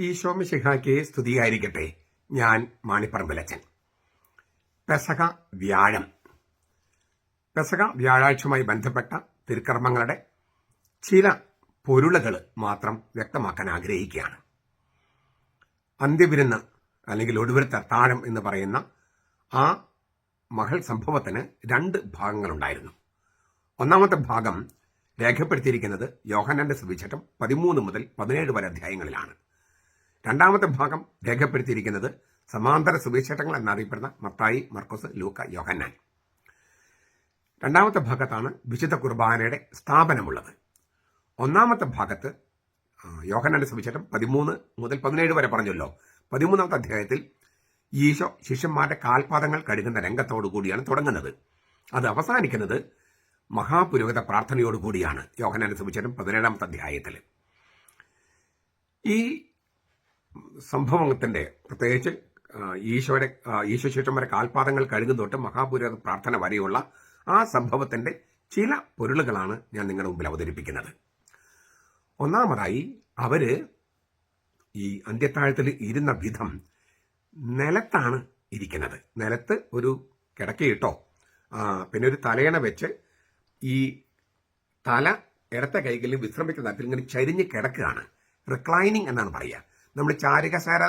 ഈശോ മിശിഹായ്ക്ക് സ്തുതിയായിരിക്കട്ടെ. ഞാൻ മാണിപ്പറമ്പിലച്ചൻ. പെസഹ വ്യാഴം. പെസഹ വ്യാഴാഴ്ചയുമായി ബന്ധപ്പെട്ട തിരുക്കർമ്മങ്ങളുടെ ചില പൊരുളുകൾ മാത്രം വ്യക്തമാക്കാൻ ആഗ്രഹിക്കുകയാണ്. അന്ത്യവിരുന്ന് അല്ലെങ്കിൽ ഒടുവിലത്തെ അത്താഴം എന്ന് പറയുന്ന ആ മഹൽ സംഭവത്തിന് 2 ഭാഗങ്ങളുണ്ടായിരുന്നു. ഒന്നാമത്തെ ഭാഗം രേഖപ്പെടുത്തിയിരിക്കുന്നത് യോഹന്നാന്റെ സുവിശേഷം 13 മുതൽ 17 വരെ അധ്യായങ്ങളിലാണ്. രണ്ടാമത്തെ ഭാഗം രേഖപ്പെടുത്തിയിരിക്കുന്നത് സമാന്തര സുവിശേഷങ്ങൾ എന്നറിയപ്പെടുന്ന മത്തായി, മർക്കോസ്, ലൂക്ക, യോഹന്നാൻ. രണ്ടാമത്തെ ഭാഗത്താണ് വിശുദ്ധ കുർബാനയുടെ സ്ഥാപനമുള്ളത്. ഒന്നാമത്തെ ഭാഗത്ത് യോഹന്നാന്റെ സുവിശേഷം 13 മുതൽ 17 വരെ പറഞ്ഞല്ലോ. 13ാമത്തെ അധ്യായത്തിൽ ഈശോ ശിഷ്യന്മാരുടെ കാൽപാദങ്ങൾ കഴുകുന്ന രംഗത്തോടുകൂടിയാണ് തുടങ്ങുന്നത്. അത് അവസാനിക്കുന്നത് മഹാപുരോഹിത പ്രാർത്ഥനയോടുകൂടിയാണ് യോഹന്നാന്റെ സുവിശേഷം 17ാമത്തെ അധ്യായത്തിൽ. ഈ സംഭവത്തിന്റെ പ്രത്യേകിച്ച് ഈശോ ശിഷ്യന്മാരെ കാൽപാദങ്ങൾ കഴുകുന്ന തൊട്ട് മഹാപുരോഹിത പ്രാർത്ഥന വരെയുള്ള ആ സംഭവത്തിന്റെ ചില പൊരുളുകളാണ് ഞാൻ നിങ്ങളുടെ മുമ്പിൽ അവതരിപ്പിക്കുന്നത്. ഒന്നാമതായി അവര് ഈ അന്ത്യത്താഴത്തിൽ ഇരുന്ന വിധം നിലത്താണ് ഇരിക്കുന്നത്. നിലത്ത് ഒരു കിടക്കയിട്ടോ പിന്നെ ഒരു തലയണ വെച്ച് ഈ തല ഇടത്തെ കൈകളിൽ വിശ്രമിക്കുന്ന തരത്തിൽ ഇങ്ങനെ ചരിഞ്ഞ് കിടക്കുകയാണ്. റിക്ലൈനിങ് എന്നാണ് പറയുക. നമ്മൾ ചാരുകസേര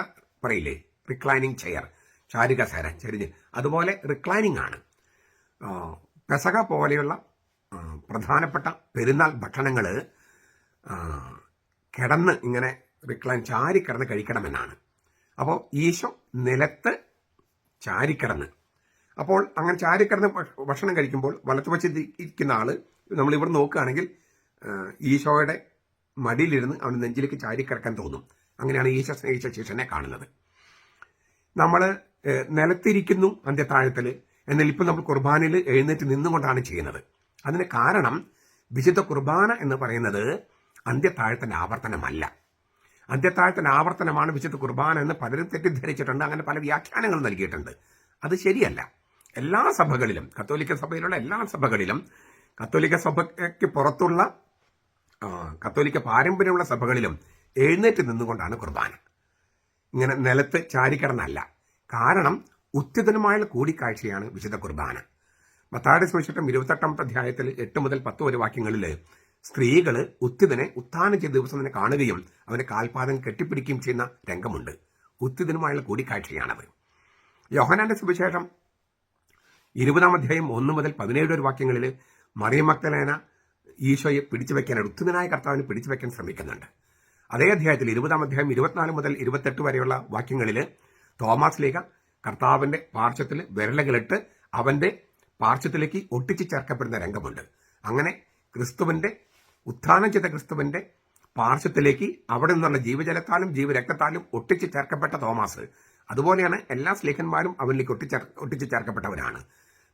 പറയില്ലേ, റിക്ലൈനിങ് ചെയർ, ചാരുകസേര ചരിഞ്ഞ്, അതുപോലെ റിക്ലൈനിങ് ആണ്. പെസഹ പോലെയുള്ള പ്രധാനപ്പെട്ട പെരുന്നാൾ ഭക്ഷണങ്ങൾ കിടന്ന് ഇങ്ങനെ ചാരിക്കിടന്ന് കഴിക്കണമെന്നാണ്. അപ്പോൾ ഈശോ നിലത്ത് ചാരിക്കിടന്ന്, അപ്പോൾ അങ്ങനെ ചാരിക്കിടന്ന് ഭക്ഷണം കഴിക്കുമ്പോൾ വലത്തുവച്ച് ഇരിക്കുന്ന ആള് നമ്മളിവിടെ നോക്കുകയാണെങ്കിൽ ഈശോയുടെ മടിയിലിരുന്ന് അവന് നെഞ്ചിലേക്ക് ചാരിക്കിടക്കാൻ തോന്നും. അങ്ങനെയാണ് ഈശോ സ്നേഹിച്ച ശിഷ്യനെ കാണുന്നത്. നമ്മൾ നിലത്തിരിക്കുന്നു അന്ത്യത്താഴത്തിൽ, എന്നാൽ ഇപ്പം നമ്മൾ കുർബാനയിൽ എഴുന്നേറ്റ് നിന്നുകൊണ്ടാണ് ചെയ്യുന്നത്. അതിന് കാരണം വിശുദ്ധ കുർബാന എന്ന് പറയുന്നത് അന്ത്യത്താഴത്തിന്റെ ആവർത്തനമല്ല. അന്ത്യത്താഴത്തിന്റെ ആവർത്തനമാണ് വിശുദ്ധ കുർബാന എന്ന് പലരും തെറ്റിദ്ധരിച്ചിട്ടുണ്ട്. അങ്ങനെ പല വ്യാഖ്യാനങ്ങൾ നൽകിയിട്ടുണ്ട്. അത് ശരിയല്ല. എല്ലാ സഭകളിലും, കത്തോലിക്ക സഭയിലുള്ള എല്ലാ സഭകളിലും, കത്തോലിക്ക സഭയ്ക്ക് പുറത്തുള്ള കത്തോലിക്ക പാരമ്പര്യമുള്ള സഭകളിലും എഴുന്നേറ്റ് നിന്നുകൊണ്ടാണ് കുർബാന. ഇങ്ങനെ നിലത്ത് ചാരിക്കിടന്നല്ല. കാരണം ഉത്തിതനുമായുള്ള കൂടിക്കാഴ്ചയാണ് വിശുദ്ധ കുർബാന. മത്തായിയുടെ സുവിശേഷം 28ാമത്തെ അധ്യായത്തിൽ 8 മുതൽ 10 വരെ വാക്യങ്ങളിൽ സ്ത്രീകൾ ഉത്തിതനെ ഉത്ഥാനം ചെയ്ത ദിവസം തന്നെ കാണുകയും അവന്റെ കാൽപാദം കെട്ടിപ്പിടിക്കുകയും ചെയ്യുന്ന രംഗമുണ്ട്. ഉത്തിതനുമായുള്ള കൂടിക്കാഴ്ചയാണത്. യോഹന്നാന്റെ സുവിശേഷം 20ാം അധ്യായം 1 മുതൽ 17 വരെ വാക്യങ്ങളിൽ മറിയം മഗ്ദലേന ഈശോയെ പിടിച്ചു വെക്കാനാണ്, ഉത്തിതനായ കർത്താവിനെ പിടിച്ചു വെക്കാൻ ശ്രമിക്കുന്നുണ്ട്. അതേ അധ്യായത്തിൽ 20ാം അധ്യായം 24 മുതൽ 28 വരെയുള്ള വാക്യങ്ങളിൽ തോമാസ് ലീഗ കർത്താവിന്റെ പാർശ്വത്തിൽ വിരലുകളിട്ട് അവന്റെ പാർശ്വത്തിലേക്ക് ഒട്ടിച്ചു ചേർക്കപ്പെടുന്ന രംഗമുണ്ട്. അങ്ങനെ ക്രിസ്തുവിന്റെ ഉത്ഥാനം ചെയ്ത ക്രിസ്തുവിന്റെ പാർശ്വത്തിലേക്ക് അവിടെ നിന്നുള്ള ജീവജലത്താലും ജീവരക്തത്താലും ഒട്ടിച്ചു ചേർക്കപ്പെട്ട തോമാസ്. അതുപോലെയാണ് എല്ലാ സ്ലീഹന്മാരും അവനിലേക്ക് ഒട്ടിച്ചു ചേർക്കപ്പെട്ടവരാണ്.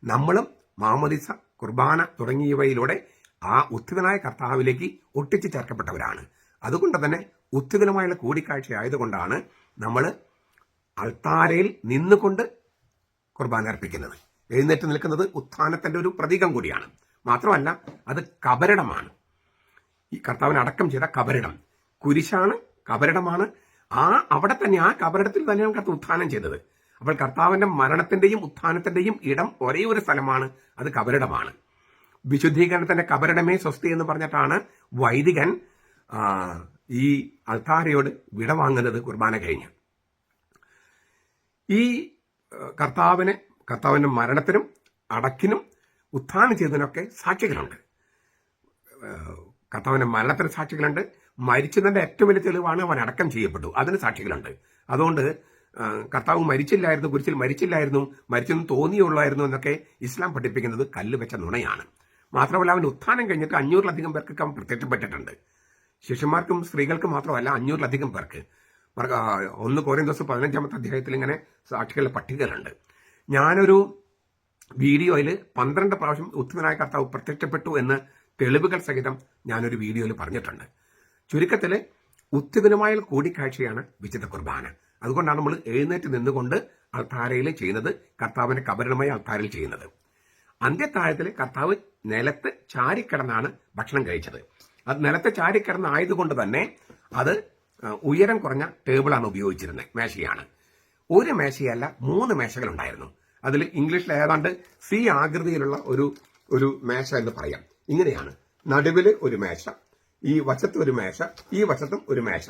നമ്മളും മാമോദിസ, കുർബാന തുടങ്ങിയവയിലൂടെ ആ ഉത്ഥിതനായ കർത്താവിലേക്ക് ഒട്ടിച്ചു ചേർക്കപ്പെട്ടവരാണ്. അതുകൊണ്ട് തന്നെ ഉത്ഥിതനുമായുള്ള കൂടിക്കാഴ്ച ആയതുകൊണ്ടാണ് നമ്മൾ അൾത്താരയിൽ നിന്നുകൊണ്ട് കുർബാന അർപ്പിക്കുന്നത്. എഴുന്നേറ്റ് നിൽക്കുന്നത് ഉത്ഥാനത്തിന്റെ ഒരു പ്രതീകം കൂടിയാണ്. മാത്രമല്ല അത് കബരിടമാണ്. ഈ കർത്താവിനെ അടക്കം ചെയ്ത കബരിടം കുരിശാണ്, കബരിടമാണ്. അവിടെ തന്നെ ആ കബരിടത്തിൽ തന്നെയാണ് കർത്താവ് ഉത്ഥാനം ചെയ്തത്. അപ്പോൾ കർത്താവിന്റെ മരണത്തിന്റെയും ഉത്ഥാനത്തിന്റെയും ഇടം ഒരേ ഒരു സ്ഥലമാണ്, അത് കബരിടമാണ്. വിശുദ്ധീകരണത്തിന്റെ കബരിടമേ സ്വസ്തി എന്ന് പറഞ്ഞിട്ടാണ് വൈദികൻ ഈ അൾത്താരയോട് വിട വാങ്ങുന്നത് കുർബാന കഴിഞ്ഞ്. ഈ കർത്താവിന്റെ മരണത്തിനും അടക്കിനും ഉത്ഥാനം ചെയ്തതിനൊക്കെ സാക്ഷികളുണ്ട്. കർത്താവിന്റെ മരണത്തിന് സാക്ഷികളുണ്ട്. മരിച്ചതിന്റെ ഏറ്റവും വലിയ തെളിവാണ് അവൻ അടക്കം ചെയ്യപ്പെട്ടു, അതിന് സാക്ഷികളുണ്ട്. അതുകൊണ്ട് കർത്താവ് മരിച്ചില്ലായിരുന്നു, കുരിശിൽ മരിച്ചെന്ന് തോന്നിയുള്ളായിരുന്നു എന്നൊക്കെ ഇസ്ലാം പഠിപ്പിക്കുന്നത് കല്ല് വെച്ച നുണയാണ്. മാത്രമല്ല അവൻ ഉത്ഥാനം കഴിഞ്ഞിട്ട് 500-ലധികം പേർക്ക് അവൻ പ്രത്യക്ഷപ്പെട്ടിട്ടുണ്ട്. ശിഷ്യന്മാർക്കും സ്ത്രീകൾക്കും മാത്രമല്ല, 500-ലധികം പേർക്ക്. 1 കൊരിന്ത്യർ 15ാമത്തെ അധ്യായത്തിൽ ഇങ്ങനെ സാക്ഷികളുടെ പട്ടികകളുണ്ട്. ഞാനൊരു വീഡിയോയിൽ 12 പ്രാവശ്യം ഉത്ഥിതനായ കർത്താവ് പ്രത്യക്ഷപ്പെട്ടു എന്ന് തെളിവുകൾ സഹിതം ഞാനൊരു വീഡിയോയിൽ പറഞ്ഞിട്ടുണ്ട്. ചുരുക്കത്തിൽ ഉത്ഥിതനുമായ കൂടിക്കാഴ്ചയാണ് വിശുദ്ധ കുർബാന. അതുകൊണ്ടാണ് നമ്മൾ എഴുന്നേറ്റ് നിന്നുകൊണ്ട് അൾത്താരയിൽ ചെയ്യുന്നത്, കർത്താവിന്റെ കബരിടമായ അൾത്താരയിൽ ചെയ്യുന്നത്. അന്ത്യത്താഴത്തിൽ കർത്താവ് നിലത്ത് ചാരിക്കിടന്നാണ് ഭക്ഷണം കഴിച്ചത്. അത് നിലത്ത് ചാരിക്കിടന്നായതുകൊണ്ട് തന്നെ അത് ഉയരം കുറഞ്ഞ ടേബിളാണ് ഉപയോഗിച്ചിരുന്നത്, മേശയാണ്. ഒരു മേശയല്ല, 3 മേശകളുണ്ടായിരുന്നു. അതിൽ ഇംഗ്ലീഷിൽ ഏതാണ്ട് സി ആകൃതിയിലുള്ള ഒരു മേശ എന്ന് പറയാം. ഇങ്ങനെയാണ്, നടുവില് ഒരു മേശ, ഈ വശത്ത് ഒരു മേശ, ഈ വശത്തും ഒരു മേശ.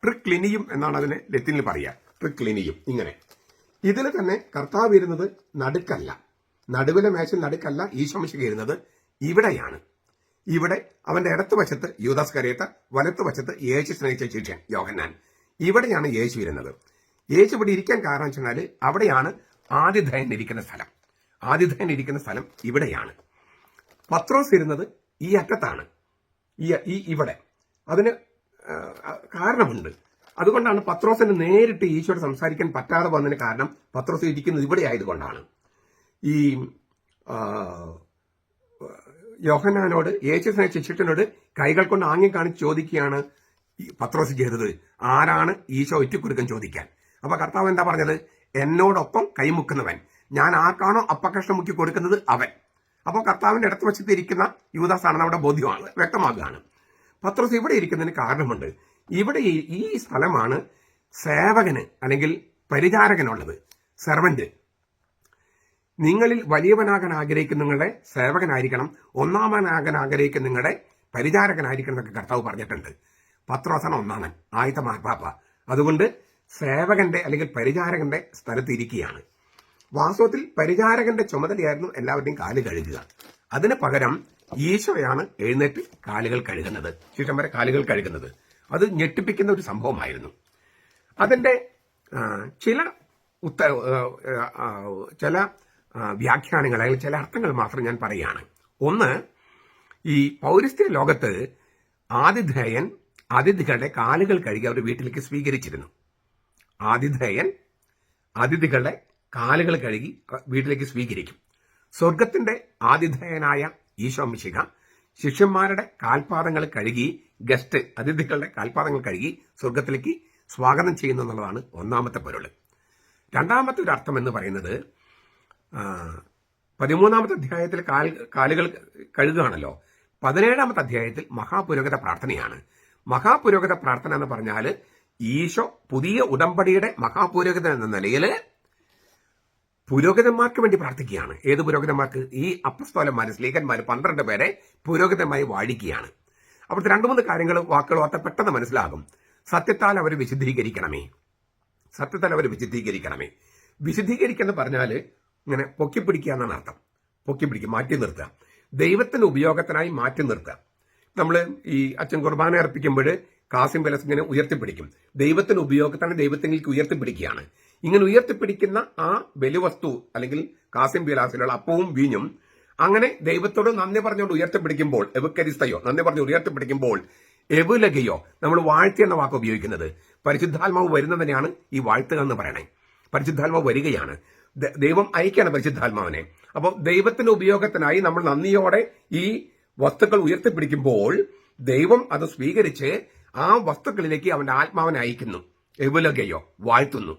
ട്രിക്ലിനിയും എന്നാണ് അതിനെ ലത്തീനിൽ പറയുക, ട്രിക്ലിനിയും. ഇങ്ങനെ ഇതിൽ തന്നെ കർത്താവ് ഇരുന്നത് നടുക്കല്ല, നടുവിലെ മേശയിൽ നടുക്കല്ല ഈശോ മിശിഹ ഇരുന്നത് ഇവിടെയാണ്. ഇവിടെ അവന്റെ ഇടത്ത് വശത്ത് യൂദാസ് കരീത്ത, വലത്ത് വശത്ത് യേശു സ്നേഹിച്ച ശിഷ്യൻ യോഹന്നാൻ. ഇവിടെയാണ് യേശു ഇരുന്നത്. യേശു ഇവിടെ ഇരിക്കാൻ കാരണം വെച്ചാൽ അവിടെയാണ് ആതിഥേയൻ ഇരിക്കുന്ന സ്ഥലം. ആതിഥേയൻ ഇരിക്കുന്ന സ്ഥലം ഇവിടെയാണ്. പത്രോസ് ഇരുന്നത് ഈ അറ്റത്താണ്, ഇവിടെ. അതിന് കാരണമുണ്ട്. അതുകൊണ്ടാണ് പത്രോസിന് നേരിട്ട് ഈശോയോട് സംസാരിക്കാൻ പറ്റാതെ വന്നതിന് കാരണം പത്രോസ് ഇരിക്കുന്നത് ഇവിടെ ആയതുകൊണ്ടാണ്. ഈ യോഹന്നാനോട്, യേശു സ്നേഹിച്ച ശിഷ്യനോട് കൈകൾ കൊണ്ട് ആംഗ്യം കാണിച്ച് ചോദിക്കുകയാണ് പത്രോസ് ചെയ്തത്. ആരാണ് ഈശോ ഒറ്റിക്കൊടുക്കാൻ ചോദിക്കാൻ. അപ്പൊ കർത്താവ് എന്താ പറഞ്ഞത്? എന്നോടൊപ്പം കൈമുക്കുന്നവൻ, ഞാൻ ആർക്കാണോ അപ്പകഷ്ണം മുക്കി കൊടുക്കുന്നത് അവൻ. അപ്പോൾ കർത്താവിന്റെ ഇടത്ത് വശത്ത് ഇരിക്കുന്ന യൂദാസാണെന്ന് അവിടെ ബോധ്യമാണ്, വ്യക്തമാകുകയാണ്. പത്രോസ് ഇവിടെ ഇരിക്കുന്നതിന് കാരണമുണ്ട്. ഇവിടെ ഈ സ്ഥലമാണ് സേവകന് അല്ലെങ്കിൽ പരിചാരകനുള്ളത്, സെർവന്റ്. നിങ്ങളിൽ വലിയവനാകാൻ ആഗ്രഹിക്കുന്ന നിങ്ങളുടെ സേവകനായിരിക്കണം, ഒന്നാമനാകാൻ ആഗ്രഹിക്കുന്ന നിങ്ങളുടെ പരിചാരകനായിരിക്കണം എന്നൊക്കെ കർത്താവ് പറഞ്ഞിട്ടുണ്ട്. പത്രോസാണ് ഒന്നാമൻ, ആദ്യത്തെ മാർപ്പാപ്പ. അതുകൊണ്ട് സേവകന്റെ അല്ലെങ്കിൽ പരിചാരകന്റെ സ്ഥലത്ത് ഇരിക്കുകയാണ്. വാസ്തവത്തിൽ പരിചാരകന്റെ ചുമതലയായിരുന്നു എല്ലാവരുടെയും കാല് കഴുകുക. അതിന് പകരം ഈശോയാണ് എഴുന്നേറ്റ് കാലുകൾ കഴുകുന്നത്, ശിഷ്യന്മാരെ കാലുകൾ കഴുകുന്നത്. അത് ഞെട്ടിപ്പിക്കുന്ന ഒരു സംഭവമായിരുന്നു. അതിന്റെ ചില വ്യാഖ്യാനങ്ങൾ അല്ലെങ്കിൽ ചില അർത്ഥങ്ങൾ മാത്രം ഞാൻ പറയുകയാണ്. ഒന്ന്, ഈ പൗരസ്ത്യ ലോകത്ത് ആതിഥേയൻ അതിഥികളുടെ കാലുകൾ കഴുകി അവർ വീട്ടിലേക്ക് സ്വീകരിച്ചിരുന്നു. ആതിഥേയൻ അതിഥികളുടെ കാലുകൾ കഴുകി വീട്ടിലേക്ക് സ്വീകരിക്കും. സ്വർഗത്തിന്റെ ആതിഥേയനായ ഈശോ മിശിഹ ശിഷ്യന്മാരുടെ കാൽപാദങ്ങൾ കഴുകി, ഗസ്റ്റ് അതിഥികളുടെ കാൽപാദങ്ങൾ കഴുകി സ്വർഗത്തിലേക്ക് സ്വാഗതം ചെയ്യുന്നു എന്നുള്ളതാണ് ഒന്നാമത്തെ പൊരുൾ. രണ്ടാമത്തെ ഒരു അർത്ഥം എന്ന് പറയുന്നത് 13-ാമത്തെ അധ്യായത്തിൽ കാലുകൾ കഴുകുകയാണല്ലോ. 17-ാമത്തെ അധ്യായത്തിൽ മഹാപുരോഹിത പ്രാർത്ഥനയാണ്. മഹാപുരോഹിത പ്രാർത്ഥന എന്ന് പറഞ്ഞാൽ ഈശോ പുതിയ ഉടമ്പടിയുടെ മഹാപുരോഹിതൻ എന്ന നിലയിൽ പുരോഹിതന്മാർക്ക് വേണ്ടി പ്രാർത്ഥിക്കുകയാണ്. ഏത് പുരോഹിതന്മാർക്ക്? ഈ അപ്പസ്തോലന്മാര്, സ്ലീഹന്മാര് 12 പേരെ പുരോഹിതമായി വാഴിക്കുകയാണ്. അവിടുത്തെ 2-3 കാര്യങ്ങൾ വാക്കുകൾ ഓർത്ത പെട്ടെന്ന് മനസ്സിലാകും. സത്യത്താൽ അവർ വിശുദ്ധീകരിക്കണമേ, സത്യത്താൽ അവർ വിശുദ്ധീകരിക്കണമേ. വിശുദ്ധീകരിക്കെന്ന് പറഞ്ഞാൽ ഇങ്ങനെ പൊക്കിപ്പിടിക്കുക എന്നാണ് അർത്ഥം. പൊക്കിപ്പിടിക്കുക, മാറ്റി നിർത്തുക, ദൈവത്തിന്റെ ഉപയോഗത്തിനായി മാറ്റി നിർത്തുക. നമ്മൾ ഈ അച്ഛൻ കുർബാന അർപ്പിക്കുമ്പോൾ കാസിം ബലസ് ഇങ്ങനെ ഉയർത്തിപ്പിടിക്കും. ദൈവത്തിന്റെ ഉപയോഗത്തിനായി ദൈവത്തിലേക്ക് ഉയർത്തിപ്പിടിക്കുകയാണ്. ഇങ്ങനെ ഉയർത്തിപ്പിടിക്കുന്ന ആ ബലിവസ്തു അല്ലെങ്കിൽ കാസിം ബിലാസിലുള്ള അപ്പവും വീഞ്ഞും അങ്ങനെ ദൈവത്തോട് നന്ദി പറഞ്ഞുകൊണ്ട് ഉയർത്തിപ്പിടിക്കുമ്പോൾ, എവുക്കരിസ്തയോ നന്ദി പറഞ്ഞു ഉയർത്തിപ്പിടിക്കുമ്പോൾ, എവുലകയോ നമ്മൾ വാഴ്ത്തി എന്ന വാക്ക് ഉപയോഗിക്കുന്നത്. പരിശുദ്ധാത്മാവ് വരുന്നതിനെയാണ് ഈ വാഴ്ത്തുക എന്ന് പറയണേ. പരിശുദ്ധാത്മാവ് വരികയാണ്, ദൈവം അയക്കുകയാണ് പരിശുദ്ധാത്മാവിനെ. അപ്പോൾ ദൈവത്തിന്റെ ഉപയോഗത്തിനായി നമ്മൾ നന്ദിയോടെ ഈ വസ്തുക്കൾ ഉയർത്തിപ്പിടിക്കുമ്പോൾ ദൈവം അത് സ്വീകരിച്ച് ആ വസ്തുക്കളിലേക്ക് അവന്റെ ആത്മാവിനെ അയക്കുന്നു. എവുലകയോ വാഴ്ത്തുന്നു.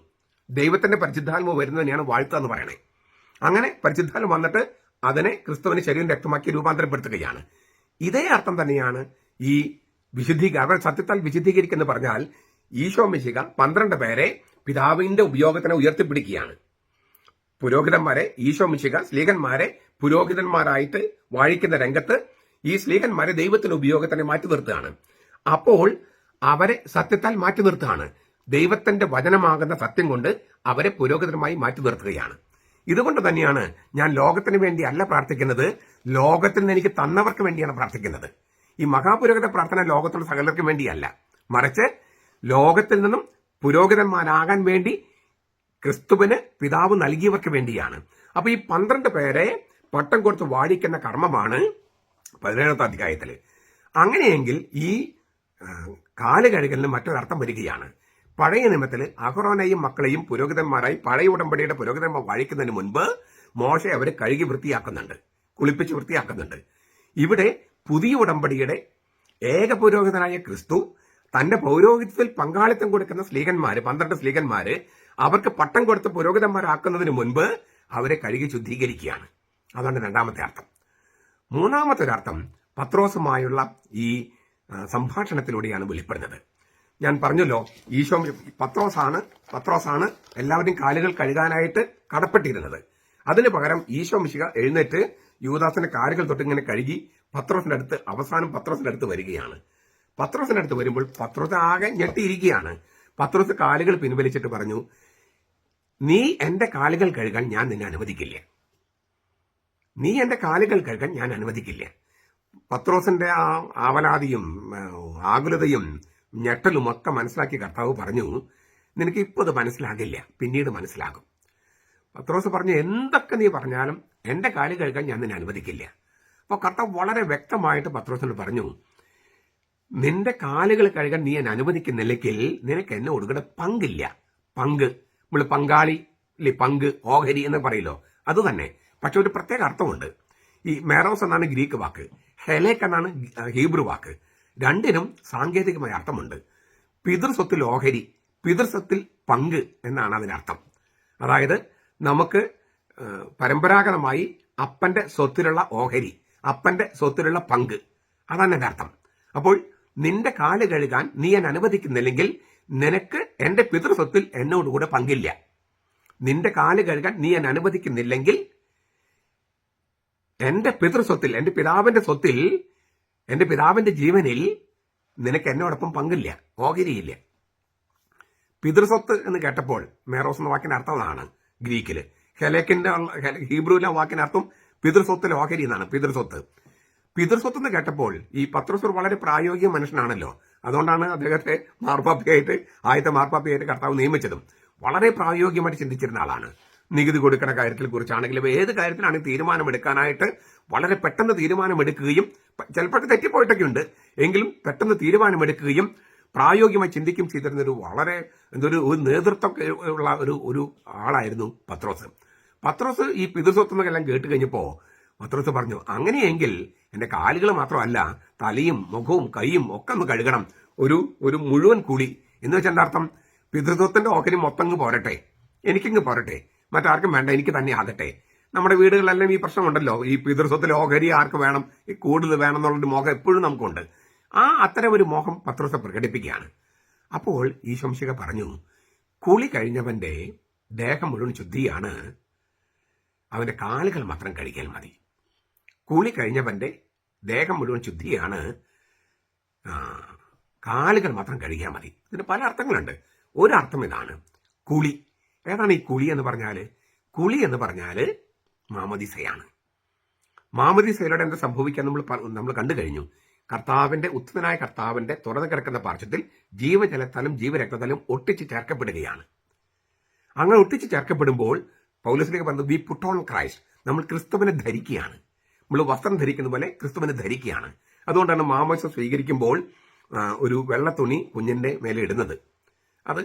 ദൈവത്തിന്റെ പരിശുദ്ധാത്മാവ് വരുന്നതിനെയാണ് വാഴ്ത്തുക എന്ന് പറയണേ. അങ്ങനെ പരിശുദ്ധാത്മ വന്നിട്ട് അതിനെ ക്രിസ്തുവിന് ശരീരം രക്തമാക്കി രൂപാന്തരപ്പെടുത്തുകയാണ്. ഇതേ അർത്ഥം തന്നെയാണ് ഈ അവർ സത്യത്താൽ വിശുദ്ധീകരിക്കെന്ന് പറഞ്ഞാൽ ഈശോ മിശിഹ 12 പേരെ പിതാവിന്റെ ഉപയോഗത്തിനെ ഉയർത്തിപ്പിടിക്കുകയാണ്. പുരോഹിതന്മാരെ ഈശോ മിശിഹ സ്ലീഹന്മാരെ പുരോഹിതന്മാരായിട്ട് വാഴിക്കുന്ന രംഗത്ത് ഈ സ്ലീഹന്മാരെ ദൈവത്തിന്റെ ഉപയോഗത്തിനെ മാറ്റി നിർത്തുകയാണ്. അപ്പോൾ അവരെ സത്യത്താൽ മാറ്റി നിർത്തുകയാണ്. ദൈവത്തിന്റെ വചനമാകുന്ന സത്യം കൊണ്ട് അവരെ പുരോഹിതന്മാരായി മാറ്റി നിർത്തുകയാണ്. ഇതുകൊണ്ട് തന്നെയാണ് ഞാൻ ലോകത്തിന് വേണ്ടി അല്ല പ്രാർത്ഥിക്കുന്നത്, ലോകത്തിൽ നിന്ന് എനിക്ക് തന്നവർക്ക് വേണ്ടിയാണ് പ്രാർത്ഥിക്കുന്നത്. ഈ മഹാപുരോഹിത പ്രാർത്ഥന ലോകത്തുള്ള സകലർക്കും വേണ്ടിയല്ല, മറിച്ച് ലോകത്തിൽ നിന്നും പുരോഹിതന്മാരാകാൻ വേണ്ടി ക്രിസ്തുവിന് പിതാവ് നൽകിയവർക്ക് വേണ്ടിയാണ്. അപ്പൊ ഈ 12 പേരെ പട്ടം കൊടുത്ത് വാഴിക്കുന്ന കർമ്മമാണ് 17-ാമത്തെ അധ്യായത്തിൽ. അങ്ങനെയെങ്കിൽ ഈ കാല് കഴുകലിന് മറ്റൊരർത്ഥം വരികയാണ്. പഴയ നിയമത്തിൽ അഹറോനെയും മക്കളെയും പുരോഹിതന്മാരായി പഴയ ഉടമ്പടിയുടെ പുരോഹിതന്മാർ വാഴിക്കുന്നതിന് മുൻപ് മോശെ അവരെ കഴുകി വൃത്തിയാക്കുന്നുണ്ട്, കുളിപ്പിച്ച് വൃത്തിയാക്കുന്നുണ്ട്. ഇവിടെ പുതിയ ഉടമ്പടിയുടെ ഏക പുരോഹിതനായ ക്രിസ്തു തന്റെ പൗരോഹിത്യത്തിൽ പങ്കാളിത്തം കൊടുക്കുന്ന സ്ലീഹന്മാര് 12 സ്ലീഹന്മാര് അവർക്ക് പട്ടം കൊടുത്ത് പുരോഹിതന്മാരാക്കുന്നതിന് മുൻപ് അവരെ കഴുകി ശുദ്ധീകരിക്കുകയാണ്. അതാണ് 2-ാമത്തെ അർത്ഥം. 3-ാമത്തെ ഒരർത്ഥം പത്രോസുമായുള്ള ഈ സംഭാഷണത്തിലൂടെയാണ് വെളിപ്പെടുന്നത്. ഞാൻ പറഞ്ഞല്ലോ, ഈശോ പത്രോസാണ് എല്ലാവരുടെയും കാലുകൾ കഴുകാനായിട്ട് കടപ്പെട്ടിരുന്നത്. അതിന് പകരം ഈശോ മിശിഹ എഴുന്നേറ്റ് യൂദാസിന്റെ കാലുകൾ തൊട്ടിങ്ങനെ കഴുകി അവസാനം പത്രോസിന്റെ അടുത്ത് വരികയാണ്. പത്രോസിന്റെ അടുത്ത് വരുമ്പോൾ പത്രോസ് ആകെ ഞെട്ടിയിരിക്കുകയാണ്. പത്രോസ് കാലുകൾ പിൻവലിച്ചിട്ട് പറഞ്ഞു, നീ എന്റെ കാലുകൾ കഴുകാൻ ഞാൻ നിന്നെ അനുവദിക്കില്ല. പത്രോസിന്റെ ആ ആവലാതിയും ആകുലതയും ഞെട്ടലും ഒക്കെ മനസ്സിലാക്കി കർത്താവ് പറഞ്ഞു, നിനക്ക് ഇപ്പോൾ ഇത് മനസ്സിലാകില്ല, പിന്നീട് മനസ്സിലാകും. പത്രോസ് പറഞ്ഞു, എന്തൊക്കെ നീ പറഞ്ഞാലും എന്റെ കാല് കഴുകാൻ ഞാൻ നിന്നെ അനുവദിക്കില്ല. അപ്പോൾ കർത്താവ് വളരെ വ്യക്തമായിട്ട് പത്രോസിനോട് പറഞ്ഞു, നിന്റെ കാലുകൾ കഴുകാൻ നീ എന്നെ അനുവദിക്കുന്നില്ലെങ്കിൽ നിനക്ക് എന്നെ കൊടുക്കേണ്ട പങ്കില്ല. നമ്മൾ പങ്കാളി പങ്ക്, ഓഹരി എന്ന് പറയല്ലോ, അത് തന്നെ. പക്ഷെ ഒരു പ്രത്യേക അർത്ഥമുണ്ട്. ഈ മേറോസ് എന്നാണ് ഗ്രീക്ക് വാക്ക്, ഹെലേക്ക് എന്നാണ് ഹീബ്രു വാക്ക്. രണ്ടിനും സാങ്കേതികമായ അർത്ഥമുണ്ട്. പിതൃസ്വത്തിൽ ഓഹരി, പിതൃസ്വത്തിൽ പങ്ക് എന്നാണ് അതിനർത്ഥം. അതായത് നമുക്ക് പരമ്പരാഗതമായി അപ്പന്റെ സ്വത്തിലുള്ള ഓഹരി, അപ്പന്റെ സ്വത്തിലുള്ള പങ്ക്, അതാണ് എന്റെ അർത്ഥം. അപ്പോൾ നിന്റെ കാല് കഴുകാൻ നീ എന്നെ അനുവദിക്കുന്നില്ലെങ്കിൽ നിനക്ക് എന്റെ പിതൃസ്വത്തിൽ എന്നോടുകൂടെ പങ്കില്ല. നിന്റെ കാല് കഴുകാൻ നീ എന്നെ അനുവദിക്കുന്നില്ലെങ്കിൽ എന്റെ പിതൃസ്വത്തിൽ, എന്റെ പിതാവിന്റെ സ്വത്തിൽ, എന്റെ പിതാവിന്റെ ജീവനിൽ നിനക്ക് എന്നോടൊപ്പം പങ്കില്ല, ഓഹരിയില്ല. പിതൃസ്വത്ത് എന്ന് കേട്ടപ്പോൾ മേറോസ് എന്ന വാക്കിന്റെ അർത്ഥം അതാണ് ഗ്രീക്കില്. ഹീബ്രുവിലെ വാക്കിന്റെ അർത്ഥം പിതൃസ്വത്തിലെ ഓഹരി എന്നാണ്. പിതൃസ്വത്ത് എന്ന് കേട്ടപ്പോൾ ഈ പത്രോസ് വളരെ പ്രായോഗിക മനുഷ്യനാണല്ലോ. അതുകൊണ്ടാണ് അദ്ദേഹത്തെ ആദ്യത്തെ മാർപ്പാപ്പയായിട്ട് കർത്താവ് നിയമിച്ചതും. വളരെ പ്രായോഗികമായിട്ട് ചിന്തിച്ചിരുന്ന ആളാണ്. നികുതി കൊടുക്കുന്ന കാര്യത്തെ കുറിച്ചാണെങ്കിലും ഏത് കാര്യത്തിലാണെങ്കിൽ തീരുമാനമെടുക്കാനായിട്ട് വളരെ പെട്ടെന്ന് തീരുമാനമെടുക്കുകയും, ചിലപ്പോൾ തെറ്റിപ്പോയിട്ടൊക്കെ ഉണ്ട്, എങ്കിലും പെട്ടെന്ന് തീരുമാനമെടുക്കുകയും പ്രായോഗികമായി ചിന്തിക്കുകയും ചെയ്തിരുന്ന വളരെ ഒരു നേതൃത്വം ഉള്ള ഒരു ആളായിരുന്നു പത്രോസ്. ഈ പിതൃസ്വത്വമെല്ലാം കേട്ട് കഴിഞ്ഞപ്പോൾ പത്രോസ് പറഞ്ഞു, അങ്ങനെയെങ്കിൽ എന്റെ കാലുകൾ മാത്രമല്ല തലയും മുഖവും കൈയും ഒക്കെ ഒന്ന് കഴുകണം, ഒരു മുഴുവൻ കൂലി. എന്ന് വെച്ചാൽ എന്താ അർത്ഥം? പിതൃത്വത്തിന്റെ ഓഹരി മൊത്തം പോരട്ടെ, എനിക്കിങ്ങ് പോരട്ടെ, മറ്റാർക്കും വേണ്ട, എനിക്ക് തന്നെ ആകട്ടെ. നമ്മുടെ വീടുകളിലെല്ലാം ഈ പ്രശ്നമുണ്ടല്ലോ, ഈ പിതൃത്വത്തിലെ ഓഹരി ആർക്ക് വേണം, ഈ കൂടുതൽ വേണം എന്നുള്ളൊരു മോഹം എപ്പോഴും നമുക്കുണ്ട്. അത്തരം ഒരു മോഹം പത്രോസ് പ്രകടിപ്പിക്കുകയാണ്. അപ്പോൾ ഈ ശംശിക പറഞ്ഞു, കുളി കഴിഞ്ഞവന്റെ ദേഹം മുഴുവൻ ശുദ്ധിയാണ്, അവന്റെ കാലുകൾ മാത്രം കഴുകിയാൽ മതി. കുളി കഴിഞ്ഞവന്റെ ദേഹം മുഴുവൻ ശുദ്ധിയാണ്, കാലുകൾ മാത്രം കഴുകിയാൽ മതി. ഇതിന് പല അർത്ഥങ്ങളുണ്ട്. ഒരർത്ഥം ഇതാണ്, കുളി. ഏതാണ് ഈ കുളി എന്ന് പറഞ്ഞാല്? കുളി എന്ന് പറഞ്ഞാല് മാമോദീസയാണ്. മാമോദീസയിലൂടെ എന്താ സംഭവിക്കാൻ നമ്മൾ കണ്ടു കഴിഞ്ഞു. ഉത്തമനായ കർത്താവിന്റെ തുറന്നു കിടക്കുന്ന പാർശ്വത്തിൽ ജീവജലത്താലും ജീവരക്തത്താലും ഒട്ടിച്ച് ചേർക്കപ്പെടുകയാണ്. അങ്ങനെ ഒട്ടിച്ച് ചേർക്കപ്പെടുമ്പോൾ പൗലോസിലേക്ക് പറഞ്ഞത്, വി പുട്ട് ഓൺ ക്രൈസ്റ്റ്, നമ്മൾ ക്രിസ്തുവിനെ ധരിക്കുകയാണ്. നമ്മൾ വസ്ത്രം ധരിക്കുന്ന പോലെ ക്രിസ്തുവിനെ ധരിക്കുകയാണ്. അതുകൊണ്ടാണ് മാമോദീസ സ്വീകരിക്കുമ്പോൾ ഒരു വെള്ള തുണി കുഞ്ഞിന്റെ മേലെ ഇടുന്നത്. അത്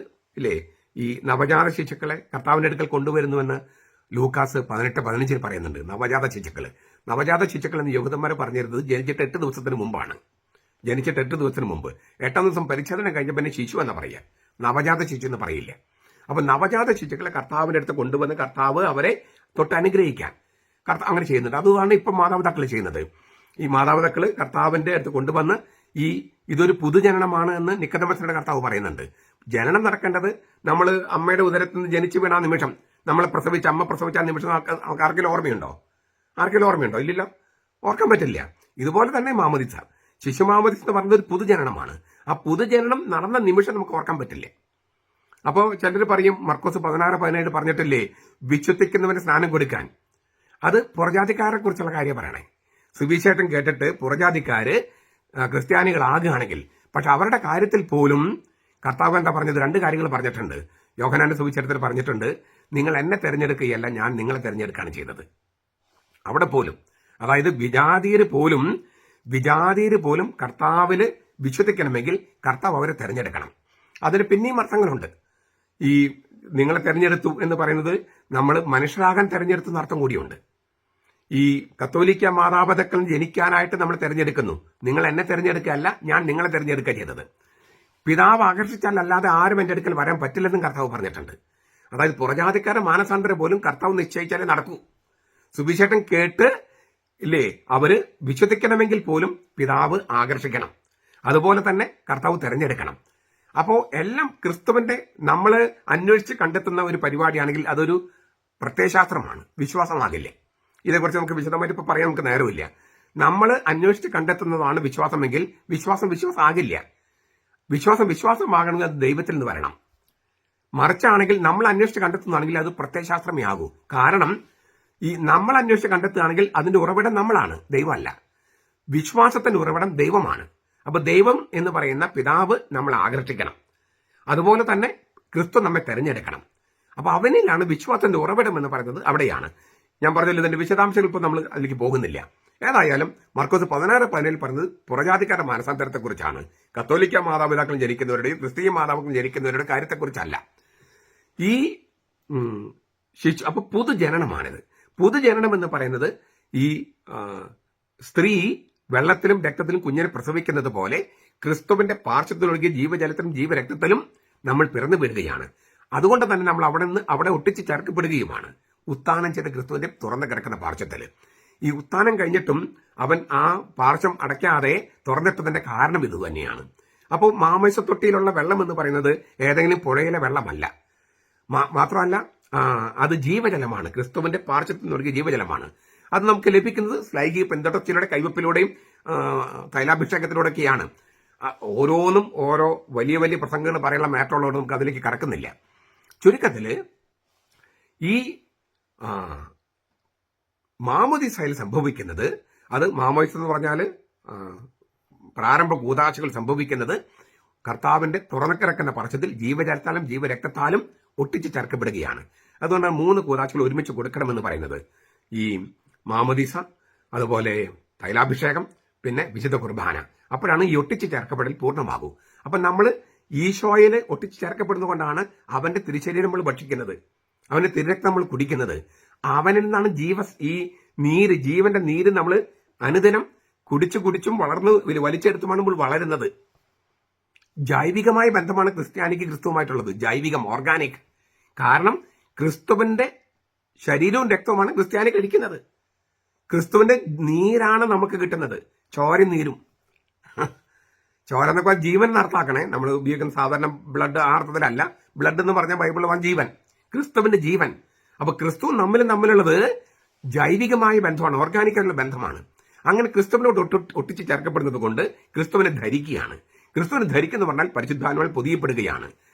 ഈ നവജാത ശിശുക്കളെ കർത്താവിന്റെ അടുക്കൽ കൊണ്ടുവരുന്നുവെന്ന് ലൂക്കാസ് 18:15 പറയുന്നുണ്ട്. നവജാത ശിശുക്കൾ എന്ന് യഹൂദന്മാരെ പറഞ്ഞിരുന്നത് ജനിച്ചിട്ട് 8 ദിവസത്തിന് മുമ്പാണ്. 8 ദിവസത്തിന് മുമ്പ്. 8ാം ദിവസം പരിച്ഛേദന കഴിഞ്ഞ പിന്നെ ശിശു എന്ന് പറയുക, നവജാത ശിശു എന്ന് പറയില്ല. അപ്പൊ നവജാത ശിശുക്കളെ കർത്താവിന്റെ അടുത്ത് കൊണ്ടുവന്ന് കർത്താവ് അവരെ തൊട്ട് അനുഗ്രഹിക്കാൻ അങ്ങനെ ചെയ്യുന്നുണ്ട്. അതുമാണ് ഇപ്പം മാതാപിതാക്കൾ ചെയ്യുന്നത്. ഈ മാതാപിതാക്കൾ കർത്താവിന്റെ അടുത്ത് കൊണ്ടുവന്ന് ഇതൊരു പുതുജനനമാണ് എന്ന് നിക്കോദെമോസിന്റെ കർത്താവ് പറയുന്നുണ്ട്. ജനനം നടക്കേണ്ടത് നമ്മൾ അമ്മയുടെ ഉദരത്തിൽ നിന്ന് ജനിച്ചു വീണ നിമിഷം, അമ്മ പ്രസവിച്ച നിമിഷം ആർക്കെങ്കിലും ഓർമ്മയുണ്ടോ? ഇല്ലല്ലോ, ഓർക്കാൻ പറ്റില്ല. ഇതുപോലെ തന്നെ മാമോദീസ, ശിശു മാമോദീസ എന്ന് പറയുന്നത് ഒരു പുതുജനനമാണ്. ആ പുതുജനനം നടന്ന നിമിഷം നമുക്ക് ഓർക്കാൻ പറ്റില്ല. അപ്പോൾ ചിലർ പറയും, മർക്കോസ് 16:17 പറഞ്ഞിട്ടില്ലേ വിശ്വസിക്കുന്നവന് സ്നാനം കൊടുക്കാൻ. അത് പുറജാതിക്കാരെ കുറിച്ചുള്ള കാര്യം പറയണേ. സുവിശേഷം കേട്ടിട്ട് പുറജാതിക്കാര് ക്രിസ്ത്യാനികളാകുകയാണെങ്കിൽ, പക്ഷെ അവരുടെ കാര്യത്തിൽ പോലും കർത്താവ് എന്താ പറഞ്ഞത്? 2 കാര്യങ്ങൾ പറഞ്ഞിട്ടുണ്ട്. യോഹന്നാന്റെ സുവിശേഷത്തിൽ പറഞ്ഞിട്ടുണ്ട്, നിങ്ങൾ എന്നെ തെരഞ്ഞെടുക്കുകയല്ല, ഞാൻ നിങ്ങളെ തെരഞ്ഞെടുക്കുകയാണ് ചെയ്തത്. അവിടെ പോലും, അതായത് വിജാതീയര് പോലും കർത്താവില് വിശ്വസിക്കണമെങ്കിൽ കർത്താവ് അവരെ തെരഞ്ഞെടുക്കണം. അതിന് പിന്നെയും അർത്ഥങ്ങളുണ്ട്. ഈ നിങ്ങളെ തെരഞ്ഞെടുത്തു എന്ന് പറയുന്നത് നമ്മൾ മനുഷ്യരാകാൻ തെരഞ്ഞെടുത്തുന്ന അർത്ഥം കൂടിയുണ്ട്. ഈ കത്തോലിക്ക മാതാപിതാക്കൾ ജനിക്കാനായിട്ട് നമ്മൾ തെരഞ്ഞെടുക്കുന്നു. നിങ്ങൾ എന്നെ തെരഞ്ഞെടുക്കുകയല്ല, ഞാൻ നിങ്ങളെ തെരഞ്ഞെടുക്കുക ചെയ്തത്. പിതാവ് ആകർഷിച്ചാൽ അല്ലാതെ ആരും എൻ്റെ അടുക്കൽ വരാൻ പറ്റില്ലെന്നും കർത്താവ് പറഞ്ഞിട്ടുണ്ട്. അതായത് പുറജാതിക്കാരെ മാനസാന്തരം പോലും കർത്താവ് നിശ്ചയിച്ചാലേ നടക്കൂ. സുവിശേഷം കേട്ട് അവര് വിശ്വസിക്കണമെങ്കിൽ പോലും പിതാവ് ആകർഷിക്കണം. അതുപോലെ തന്നെ കർത്താവ് തെരഞ്ഞെടുക്കണം. അപ്പോൾ എല്ലാം ക്രിസ്തുവിന്റെ നമ്മൾ അന്വേഷിച്ച് കണ്ടെത്തുന്ന ഒരു പരിപാടിയാണെങ്കിൽ അതൊരു പ്രത്യയശാസ്ത്രമാണ്, വിശ്വാസമാകില്ലേ. ഇതേക്കുറിച്ച് നമുക്ക് വിശദമായിട്ട് ഇപ്പൊ പറയാൻ നമുക്ക് നേരമില്ല. നമ്മൾ അന്വേഷിച്ച് കണ്ടെത്തുന്നതാണ് വിശ്വാസമെങ്കിൽ വിശ്വാസം ആകില്ല. വിശ്വാസമാകണമെങ്കിൽ അത് ദൈവത്തിൽ നിന്ന് വരണം. മറിച്ചാണെങ്കിൽ നമ്മൾ അന്വേഷിച്ച് കണ്ടെത്തുന്നതാണെങ്കിൽ അത് പ്രത്യയശാസ്ത്രമേ ആകൂ. കാരണം ഈ നമ്മൾ അന്വേഷിച്ച് കണ്ടെത്തുകയാണെങ്കിൽ അതിന്റെ ഉറവിടം നമ്മളാണ്, ദൈവമല്ല. വിശ്വാസത്തിന്റെ ഉറവിടം ദൈവമാണ്. അപ്പൊ ദൈവം എന്ന് പറയുന്ന പിതാവ് നമ്മൾ ആകർഷിക്കണം. അതുപോലെ തന്നെ ക്രിസ്തു നമ്മെ തെരഞ്ഞെടുക്കണം. അപ്പൊ അവനിലാണ് വിശ്വാസത്തിന്റെ ഉറവിടം എന്ന് പറയുന്നത്. അവിടെയാണ് ഞാൻ പറഞ്ഞല്ലോ. ഇതിന്റെ വിശദാംശങ്ങൾ ഇപ്പോൾ നമ്മൾ അതിലേക്ക് പോകുന്നില്ല. ഏതായാലും മർക്കോസ് 16:17 പറഞ്ഞത് പുറജാതിക്കാരുടെ മാനസാന്തരത്തെക്കുറിച്ചാണ്. കത്തോലിക്ക മാതാപിതാക്കളും ജനിക്കുന്നവരുടെയും ക്രിസ്തീയ മാതാപിതാക്കളും ജനിക്കുന്നവരുടെ കാര്യത്തെക്കുറിച്ചല്ല. ഈ അപ്പൊ പൊതുജനനമാണിത്. പൊതുജനനം എന്ന് പറയുന്നത് ഈ സ്ത്രീ വെള്ളത്തിലും രക്തത്തിലും കുഞ്ഞിനെ പ്രസവിക്കുന്നത് പോലെ ക്രിസ്തുവിന്റെ പാർശ്വത്തിലൊഴുകിയ ജീവജലത്തിലും ജീവരക്തത്തിലും നമ്മൾ പിറന്നു വീഴുകയാണ്. അതുകൊണ്ട് തന്നെ നമ്മൾ അവിടെ ഒട്ടിച്ച് ചേർക്കപ്പെടുകയുമാണ്. ഉത്ഥാനം ചെയ്ത ക്രിസ്തുവിന്റെ തുറന്നു കിടക്കുന്ന പാർശ്വത്തിൽ ഈ ഉത്ഥാനം കഴിഞ്ഞിട്ടും അവൻ ആ പാർശ്വം അടയ്ക്കാതെ തുറന്നിട്ടതിന്റെ കാരണം ഇത് തന്നെയാണ്. അപ്പോൾ മാമോദിസത്തൊട്ടിയിലുള്ള വെള്ളം എന്ന് പറയുന്നത് ഏതെങ്കിലും പുഴയിലെ വെള്ളമല്ല. മാത്രമല്ല അത് ജീവജലമാണ്. ക്രിസ്തുവിന്റെ പാർശ്വത്തിൽ നിന്നൊഴുകിയ ജീവജലമാണ്. അത് നമുക്ക് ലഭിക്കുന്നത് സ്ലൈഹി പെന്തടത്തിലൂടെ കൈവപ്പിലൂടെയും തൈലാഭിഷേകത്തിലൂടെയൊക്കെയാണ്. ഓരോന്നും ഓരോ വലിയ വലിയ പ്രസംഗങ്ങൾ പറയാനുള്ള മാറ്റമുള്ളവർ നമുക്ക് അതിലേക്ക് കടക്കുന്നില്ല. ചുരുക്കത്തില് ഈ മാമോദിസയിൽ സംഭവിക്കുന്നത്, അത് മാമോദിസ എന്ന് പറഞ്ഞാൽ പ്രാരംഭ കൂദാശകൾ സംഭവിക്കുന്നത് കർത്താവിന്റെ തുറന്നുകിടക്കുന്ന പാർശ്വത്തിൽ ജീവജലത്താലും ജീവരക്തത്താലും ഒട്ടിച്ച് ചേർക്കപ്പെടുകയാണ്. അതുകൊണ്ടാണ് 3 കൂദാശകൾ ഒരുമിച്ച് കൊടുക്കണമെന്ന് പറയുന്നത്. ഈ മാമോദിസ, അതുപോലെ തൈലാഭിഷേകം, പിന്നെ വിശുദ്ധ കുർബാന. അപ്പോഴാണ് ഈ ഒട്ടിച്ച് ചേർക്കപ്പെടൽ പൂർണ്ണമാകൂ. അപ്പൊ നമ്മൾ ഈശോയിൽ ഒട്ടിച്ച് ചേർക്കപ്പെടുന്നതുകൊണ്ടാണ് അവന്റെ തിരുശരീരം നമ്മൾ ഭക്ഷിക്കുന്നത്, അവന്റെ തിരുരക്തം നമ്മൾ കുടിക്കുന്നത്. അവനിൽ നിന്നാണ് ജീവന്റെ നീര് നമ്മൾ അനുദിനം കുടിച്ചും വളർന്ന് വലിച്ചെടുത്തുമാണ് നമ്മൾ വളരുന്നത്. ജൈവികമായ ബന്ധമാണ് ക്രിസ്ത്യാനിക്ക് ക്രിസ്തുവുമായിട്ടുള്ളത്. ജൈവികം, ഓർഗാനിക്. കാരണം ക്രിസ്തുവിന്റെ ശരീരവും രക്തവുമാണ് ക്രിസ്ത്യാനി കഴിക്കുന്നത്. ക്രിസ്തുവിന്റെ നീരാണ് നമുക്ക് കിട്ടുന്നത്, ചോരയും നീരും. ചോര എന്നൊക്കെ ജീവൻ അർത്ഥമാക്കണേ. നമ്മൾ ഉപയോഗിക്കുന്ന സാധാരണ ബ്ലഡ് ആ അർത്ഥത്തിലല്ല. ബ്ലഡ് എന്ന് പറഞ്ഞാൽ ബൈബിളിൽ ജീവൻ, ക്രിസ്തുവിന്റെ ജീവൻ. അപ്പൊ ക്രിസ്തു തമ്മിലുള്ളത് ജൈവികമായ ബന്ധമാണ്, ഓർഗാനിക്കായിട്ടുള്ള ബന്ധമാണ്. അങ്ങനെ ക്രിസ്തുവിനോട് ഒട്ടിച്ച് ചേർക്കപ്പെടുന്നത് കൊണ്ട് ക്രിസ്തുവിനെ ധരിക്കുകയാണ്. ക്രിസ്തുവിനെ ധരിക്കുന്ന പറഞ്ഞാൽ പരിശുദ്ധാത്മാവിൽ പൊതിയപ്പെടുകയാണ്.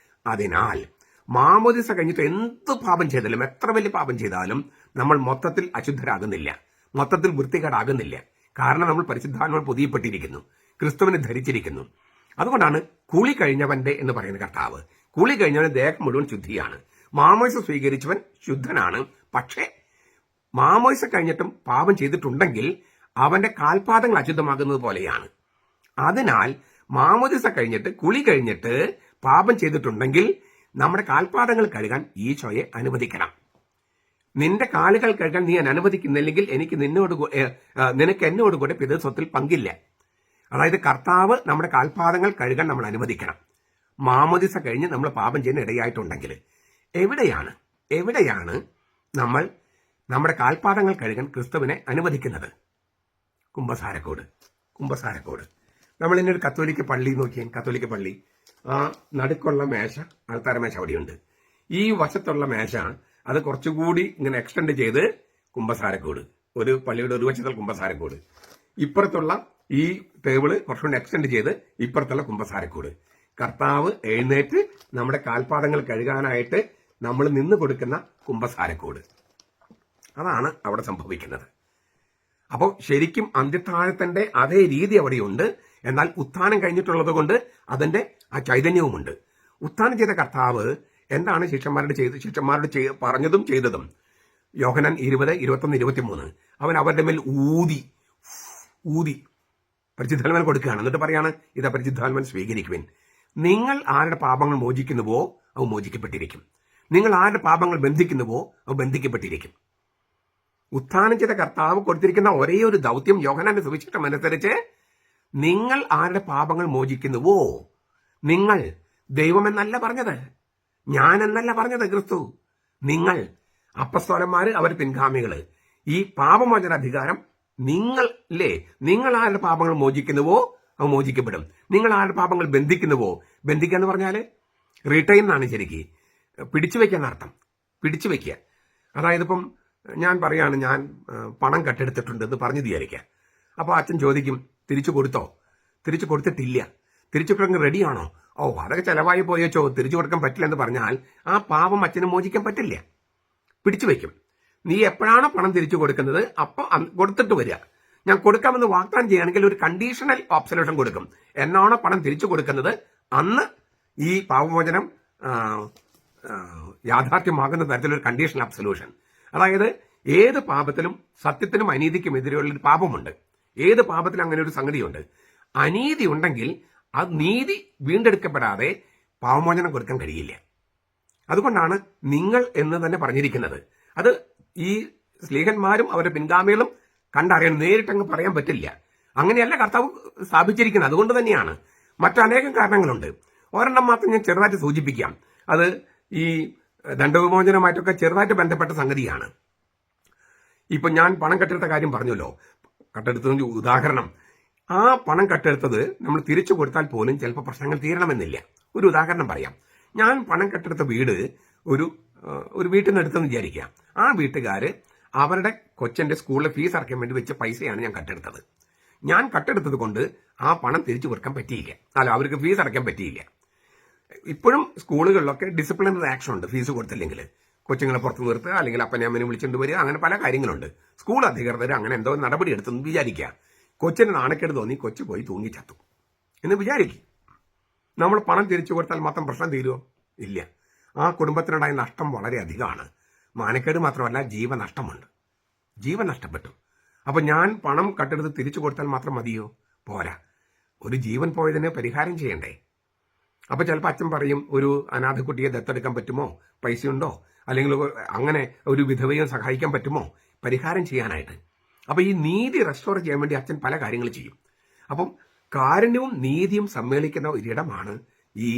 അതിനാൽ മാമോദിസ കഴിഞ്ഞിട്ട് എന്ത് പാപം ചെയ്താലും, എത്ര വലിയ പാപം ചെയ്താലും നമ്മൾ മൊത്തത്തിൽ അശുദ്ധരാകുന്നില്ല, മൊത്തത്തിൽ വൃത്തികേടാകുന്നില്ല. കാരണം നമ്മൾ പരിശുദ്ധാത്മാവിൽ പൊതിയപ്പെട്ടിരിക്കുന്നു, ക്രിസ്തുവിനെ ധരിച്ചിരിക്കുന്നു. അതുകൊണ്ടാണ് കുളി കഴിഞ്ഞവന്റെ എന്ന് പറയുന്ന കർത്താവ്. കുളി കഴിഞ്ഞവന് ദേഹം മുഴുവൻ ശുദ്ധിയാണ്. മാമോദിസ സ്വീകരിച്ചവൻ ശുദ്ധനാണ്. പക്ഷേ മാമോദിസ കഴിഞ്ഞിട്ടും പാപം ചെയ്തിട്ടുണ്ടെങ്കിൽ അവന്റെ കാൽപാദങ്ങൾ അശുദ്ധമാകുന്നത് പോലെയാണ്. അതിനാൽ മാമോദിസ കഴിഞ്ഞിട്ട്, കുളി കഴിഞ്ഞിട്ട് പാപം ചെയ്തിട്ടുണ്ടെങ്കിൽ നമ്മുടെ കാൽപാദങ്ങൾ കഴുകാൻ ഈശോയെ അനുവദിക്കണം. നിന്റെ കാലുകൾ കഴുകാൻ നീ അനുവദിക്കുന്നില്ലെങ്കിൽ നിനക്ക് എന്നോട് കൂടെ പിതൃത്വത്തിൽ പങ്കില്ല. അതായത് കർത്താവ് നമ്മുടെ കാൽപാദങ്ങൾ കഴുകാൻ നമ്മൾ അനുവദിക്കണം. മാമോദിസ കഴിഞ്ഞ് നമ്മൾ പാപം ചെയ്യുന്ന ഇടയായിട്ടുണ്ടെങ്കിൽ എവിടെയാണ് നമ്മൾ നമ്മുടെ കാൽപാദങ്ങൾ കഴുകാൻ ക്രിസ്തുവിനെ അനുവദിക്കുന്നത്? കുമ്പസാരക്കോട്. നമ്മൾ ഇന്നൊരു കത്തോലിക്ക പള്ളി നോക്കിയാൽ, കത്തോലിക്ക പള്ളി, ആ നടുക്കുള്ള മേശ, ആൾത്താര മേശ അവിടെയുണ്ട്. ഈ വശത്തുള്ള മേശ അത് കുറച്ചുകൂടി ഇങ്ങനെ എക്സ്റ്റെൻഡ് ചെയ്ത് കുമ്പസാരക്കോട്, ഒരു പള്ളിയുടെ ഒരു വശത്തുള്ള കുമ്പസാരക്കോട്. ഇപ്പുറത്തുള്ള ഈ ടേബിള് കുറച്ചുകൂടി എക്സ്റ്റെൻഡ് ചെയ്ത് ഇപ്പുറത്തുള്ള കുമ്പസാരക്കോട്. കർത്താവ് എഴുന്നേറ്റ് നമ്മുടെ കാൽപാദങ്ങൾ കഴുകാനായിട്ട് നമ്മൾ നിന്ന് കൊടുക്കുന്ന കുമ്പസാരക്കോട്. അതാണ് അവിടെ സംഭവിക്കുന്നത്. അപ്പോൾ ശരിക്കും അന്ത്യത്താഴത്തിന്റെ അതേ രീതി അവിടെയുണ്ട്. എന്നാൽ ഉത്ഥാനം കഴിഞ്ഞിട്ടുള്ളത് കൊണ്ട് അതിന്റെ ആ ചൈതന്യവുമുണ്ട്. ഉത്ഥാനം ചെയ്ത കർത്താവ് എന്താണ് ശിഷ്യന്മാരോട് പറഞ്ഞതും ചെയ്തതും? യോഹന്നാൻ 20, 21, 23 അവൻ അവരുടെ മേൽ ഊതി പരിശുദ്ധാത്മാൻ കൊടുക്കുകയാണ്. എന്നിട്ട് പറയാണ്, ഇതാ പരിശുദ്ധാത്മാൻ സ്വീകരിക്കുവിൻ. നിങ്ങൾ ആരുടെ പാപങ്ങൾ മോചിക്കുന്നുവോ അവ മോചിക്കപ്പെട്ടിരിക്കും. നിങ്ങൾ ആരുടെ പാപങ്ങൾ ബന്ധിക്കുന്നുവോ അവ ബന്ധിക്കപ്പെട്ടിരിക്കും. ഉത്ഥാനം ചെയ്ത കർത്താവ് കൊടുത്തിരിക്കുന്ന ഒരേ ഒരു ദൗത്യം യോഹന്നാന്റെ സുവിശേഷം അനുസരിച്ച്, നിങ്ങൾ ആരുടെ പാപങ്ങൾ മോചിക്കുന്നുവോ, നിങ്ങൾ, ദൈവമെന്നല്ല പറഞ്ഞത്, ഞാനെന്നല്ല പറഞ്ഞത് ക്രിസ്തു, നിങ്ങൾ, അപ്പസ്തോലന്മാര്, അവർ പിൻഗാമികള്. ഈ പാപമോചന അധികാരം നിങ്ങൾ ആരുടെ പാപങ്ങൾ മോചിക്കുന്നുവോ അവ മോചിക്കപ്പെടും. നിങ്ങൾ ആരുടെ പാപങ്ങൾ ബന്ധിക്കുന്നുവോ, ബന്ധിക്കുക എന്ന് പറഞ്ഞാൽ റീറ്റെയിൻ എന്നാണ് ശരിക്ക്, പിടിച്ചു വയ്ക്കുക എന്നർത്ഥം. പിടിച്ചു വയ്ക്കുക. അതായത് ഇപ്പം ഞാൻ പറയാണ്, ഞാൻ പണം കട്ടെടുത്തിട്ടുണ്ട് എന്ന് പറഞ്ഞു വിചാരിക്കുക. അപ്പോൾ അച്ഛൻ ചോദിക്കും, തിരിച്ചു കൊടുത്തോ? തിരിച്ചു കൊടുത്തിട്ടില്ല. തിരിച്ചു കൊടുക്കാൻ റെഡിയാണോ? ഓ, അതൊക്കെ ചിലവായി പോയോച്ചോ, തിരിച്ചു കൊടുക്കാൻ പറ്റില്ല എന്ന് പറഞ്ഞാൽ ആ പാപം അച്ഛന് മോചിക്കാൻ പറ്റില്ല. പിടിച്ചു വയ്ക്കും. നീ എപ്പോഴാണോ പണം തിരിച്ചു കൊടുക്കുന്നത് അപ്പോൾ കൊടുത്തിട്ട് വരിക. ഞാൻ കൊടുക്കാമെന്ന് വാഗ്ദാനം ചെയ്യുകയാണെങ്കിൽ ഒരു കണ്ടീഷണൽ ഒബ്സല്യൂഷൻ കൊടുക്കും. എന്നാണോ പണം തിരിച്ചു കൊടുക്കുന്നത് അന്ന് ഈ പാപമോചനം യാഥാർത്ഥ്യമാകുന്ന തരത്തിലൊരു കണ്ടീഷണൽ അബ്സല്യൂഷൻ. അതായത് ഏത് പാപത്തിലും സത്യത്തിനും അനീതിക്കും എതിരെയുള്ളൊരു പാപമുണ്ട്. ഏത് പാപത്തിലും അങ്ങനെ ഒരു സംഗതിയുണ്ട്. അനീതി ഉണ്ടെങ്കിൽ ആ നീതി വീണ്ടെടുക്കപ്പെടാതെ പാപമോചനം കൊടുക്കാൻ കഴിയില്ല. അതുകൊണ്ടാണ് നിങ്ങൾ എന്ന് തന്നെ പറഞ്ഞിരിക്കുന്നത്. അത് ഈ സ്ലീഹന്മാരും അവരുടെ പിൻഗാമികളും കണ്ടറിയണം. നേരിട്ടങ്ങ് പറയാൻ പറ്റില്ല. അങ്ങനെയല്ല കർത്താവ് സ്ഥാപിച്ചിരിക്കുന്നത്. അതുകൊണ്ട് തന്നെയാണ്. മറ്റനേകം കാരണങ്ങളുണ്ട്. ഒരെണ്ണം മാത്രം ഞാൻ ചെറുതായിട്ട് സൂചിപ്പിക്കാം. അത് ഈ ദണ്ഡവിമോചനമായിട്ടൊക്കെ ചെറുതായിട്ട് ബന്ധപ്പെട്ട സംഗതിയാണ്. ഇപ്പൊ ഞാൻ പണം കട്ടെടുത്ത കാര്യം പറഞ്ഞല്ലോ. കട്ടെടുത്തതിന്റെ ഉദാഹരണം, ആ പണം കട്ടെടുത്തത് നമ്മൾ തിരിച്ചു കൊടുത്താൽ പോലും ചിലപ്പോൾ പ്രശ്നങ്ങൾ തീരണമെന്നില്ല. ഒരു ഉദാഹരണം പറയാം. ഞാൻ പണം കട്ടെടുത്ത വീട് ഒരു വീട്ടിൽ നിന്ന് എടുത്തെന്ന് വിചാരിക്കാം. ആ വീട്ടുകാര് അവരുടെ കൊച്ചന്റെ സ്കൂളിലെ ഫീസ് അടയ്ക്കാൻ വേണ്ടി വെച്ച പൈസയാണ് ഞാൻ കട്ടെടുത്തത്. ഞാൻ കട്ടെടുത്തത് കൊണ്ട് ആ പണം തിരിച്ചു കൊടുക്കാൻ പറ്റിയില്ല. അല്ല, അവർക്ക് ഫീസ് അടയ്ക്കാൻ പറ്റിയില്ല. ഇപ്പോഴും സ്കൂളുകളിലൊക്കെ ഡിസിപ്ലിനറി ആക്ഷൻ ഉണ്ട്. ഫീസ് കൊടുത്തില്ലെങ്കിൽ കൊച്ചുങ്ങളെ പുറത്ത് നിർത്തുക, അല്ലെങ്കിൽ അപ്പനെ അമ്മനെ വിളിച്ചുകൊണ്ട് വരിക, അങ്ങനെ പല കാര്യങ്ങളുണ്ട്. സ്കൂൾ അധികൃതർ അങ്ങനെ എന്തോ നടപടി എടുത്തെന്ന് വിചാരിക്കുക. കൊച്ചിന് നാണക്കേട് തോന്നി കൊച്ചു പോയി തൂങ്ങിച്ചത്തു എന്ന് വിചാരിക്കും. നമ്മൾ പണം തിരിച്ചു കൊടുത്താൽ മാത്രം പ്രശ്നം തീരുമോ? ഇല്ല. ആ കുടുംബത്തിനുണ്ടായ നഷ്ടം വളരെ അധികമാണ്. മാനക്കേട് മാത്രമല്ല, ജീവനഷ്ടമുണ്ട്. ജീവൻ നഷ്ടപ്പെട്ടു. അപ്പൊ ഞാൻ പണം കട്ടെടുത്ത് തിരിച്ചു കൊടുത്താൽ മാത്രം മതിയോ? പോരാ. ഒരു ജീവൻ പോയതിന് പരിഹാരം ചെയ്യണ്ടേ? അപ്പൊ ചിലപ്പോൾ അച്ഛൻ പറയും, ഒരു അനാഥ കുട്ടിയെ ദത്തെടുക്കാൻ പറ്റുമോ? പൈസയുണ്ടോ? അല്ലെങ്കിൽ അങ്ങനെ ഒരു വിധവയെ സഹായിക്കാൻ പറ്റുമോ പരിഹാരം ചെയ്യാനായിട്ട്? അപ്പൊ ഈ നീതി റെസ്റ്റോർ ചെയ്യാൻ വേണ്ടി അച്ഛൻ പല കാര്യങ്ങൾ ചെയ്യും. അപ്പം കാരുണ്യവും നീതിയും സമ്മേളിക്കുന്ന ഒരിടമാണ് ഈ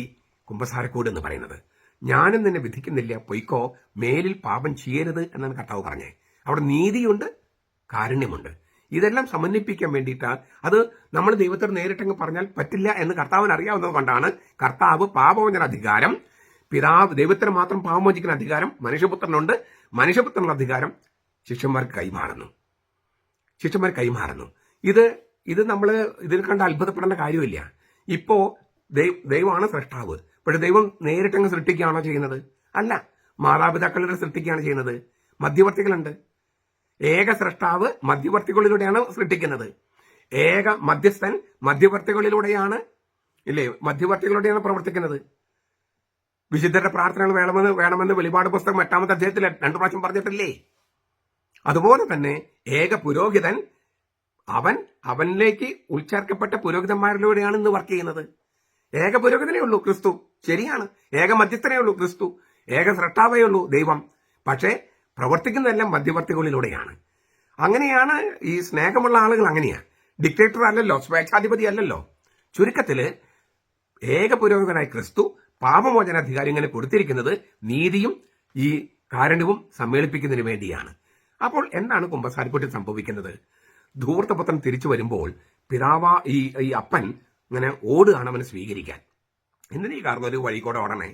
കുമ്പസാരക്കൂട് എന്ന് പറയുന്നത്. ഞാനും നിന്നെ വിധിക്കുന്നില്ല, പൊയ്ക്കോ, മേലിൽ പാപം ചെയ്യരുത് എന്നാണ് കർത്താവ് പറഞ്ഞത്. അവിടെ നീതിയുണ്ട്, കാരുണ്യമുണ്ട്. ഇതെല്ലാം സമന്വയിപ്പിക്കാൻ വേണ്ടിയിട്ടാണ്. അത് നമ്മൾ ദൈവത്തോട് നേരിട്ടങ്ങ് പറഞ്ഞാൽ പറ്റില്ല എന്ന് കർത്താവിന് അറിയാവുന്നത് കൊണ്ടാണ് കർത്താവ് പാപമോചന അധികാരം, പിതാവ് ദൈവത്തിന് മാത്രം പാപമോചിക്കുന്ന അധികാരം മനുഷ്യപുത്രനുണ്ട്. മനുഷ്യപുത്രനുള്ള അധികാരം ശിഷ്യന്മാർക്ക് കൈമാറുന്നു. ഇത് നമ്മൾ ഇതിൽ കണ്ട് അത്ഭുതപ്പെടേണ്ട കാര്യമില്ല. ഇപ്പോ ദൈവമാണ് സൃഷ്ടാവ്. പക്ഷെ ദൈവം നേരിട്ടങ്ങ് സൃഷ്ടിക്കുകയാണോ ചെയ്യുന്നത്? അല്ല. മാതാപിതാക്കളുടെ സൃഷ്ടിക്കുകയാണ് ചെയ്യുന്നത്. മധ്യവർത്തികളുണ്ട്. ഏക സൃഷ്ടാവ് മധ്യവർത്തികളിലൂടെയാണ് സൃഷ്ടിക്കുന്നത്. ഏക മധ്യസ്ഥൻ മധ്യവർത്തികളിലൂടെയാണ് പ്രവർത്തിക്കുന്നത്. വിശുദ്ധരുടെ പ്രാർത്ഥനകൾ വേണമെന്ന് വെളിപാട് പുസ്തകം 8-ാമത്തെ അധ്യായത്തിൽ 2 പ്രാവശ്യം പറഞ്ഞിട്ടില്ലേ? അതുപോലെ തന്നെ ഏക പുരോഹിതൻ അവനിലേക്ക് ഉൾച്ചേർക്കപ്പെട്ട പുരോഹിതന്മാരിലൂടെയാണ് ഇന്ന് വർക്ക് ചെയ്യുന്നത്. ഏക പുരോഹിതനേ ഉള്ളൂ ക്രിസ്തു. ശരിയാണ്. ഏക മധ്യസ്ഥനേ ഉള്ളൂ ക്രിസ്തു. ഏക സൃഷ്ടാവേ ഉള്ളൂ ദൈവം. പക്ഷേ പ്രവർത്തിക്കുന്നതെല്ലാം മധ്യവർത്തികളിലൂടെയാണ്. അങ്ങനെയാണ് ഈ സ്നേഹമുള്ള ആളുകൾ. അങ്ങനെയാണ്. ഡിക്റ്റേറ്റർ അല്ലല്ലോ, സ്വേച്ഛാധിപതി അല്ലല്ലോ. ചുരുക്കത്തില് ഏക പുരോഹിതനായ ക്രിസ്തു പാപമോചനാധികാരം ഇങ്ങനെ കൊടുത്തിരിക്കുന്നത് നീതിയും ഈ കാരുണ്യവും സമ്മേളിപ്പിക്കുന്നതിന് വേണ്ടിയാണ്. അപ്പോൾ എന്താണ് കുമ്പസാരക്കൂട്ടിൽ സംഭവിക്കുന്നത്? ധൂർത്തപുത്രൻ തിരിച്ചു വരുമ്പോൾ ഈ അപ്പൻ ഇങ്ങനെ ഓടുകയാണ് അവനെ സ്വീകരിക്കാൻ. എന്തിനാ ഈ കാർന്നവര് വഴി കൂടെ ഓടണേ?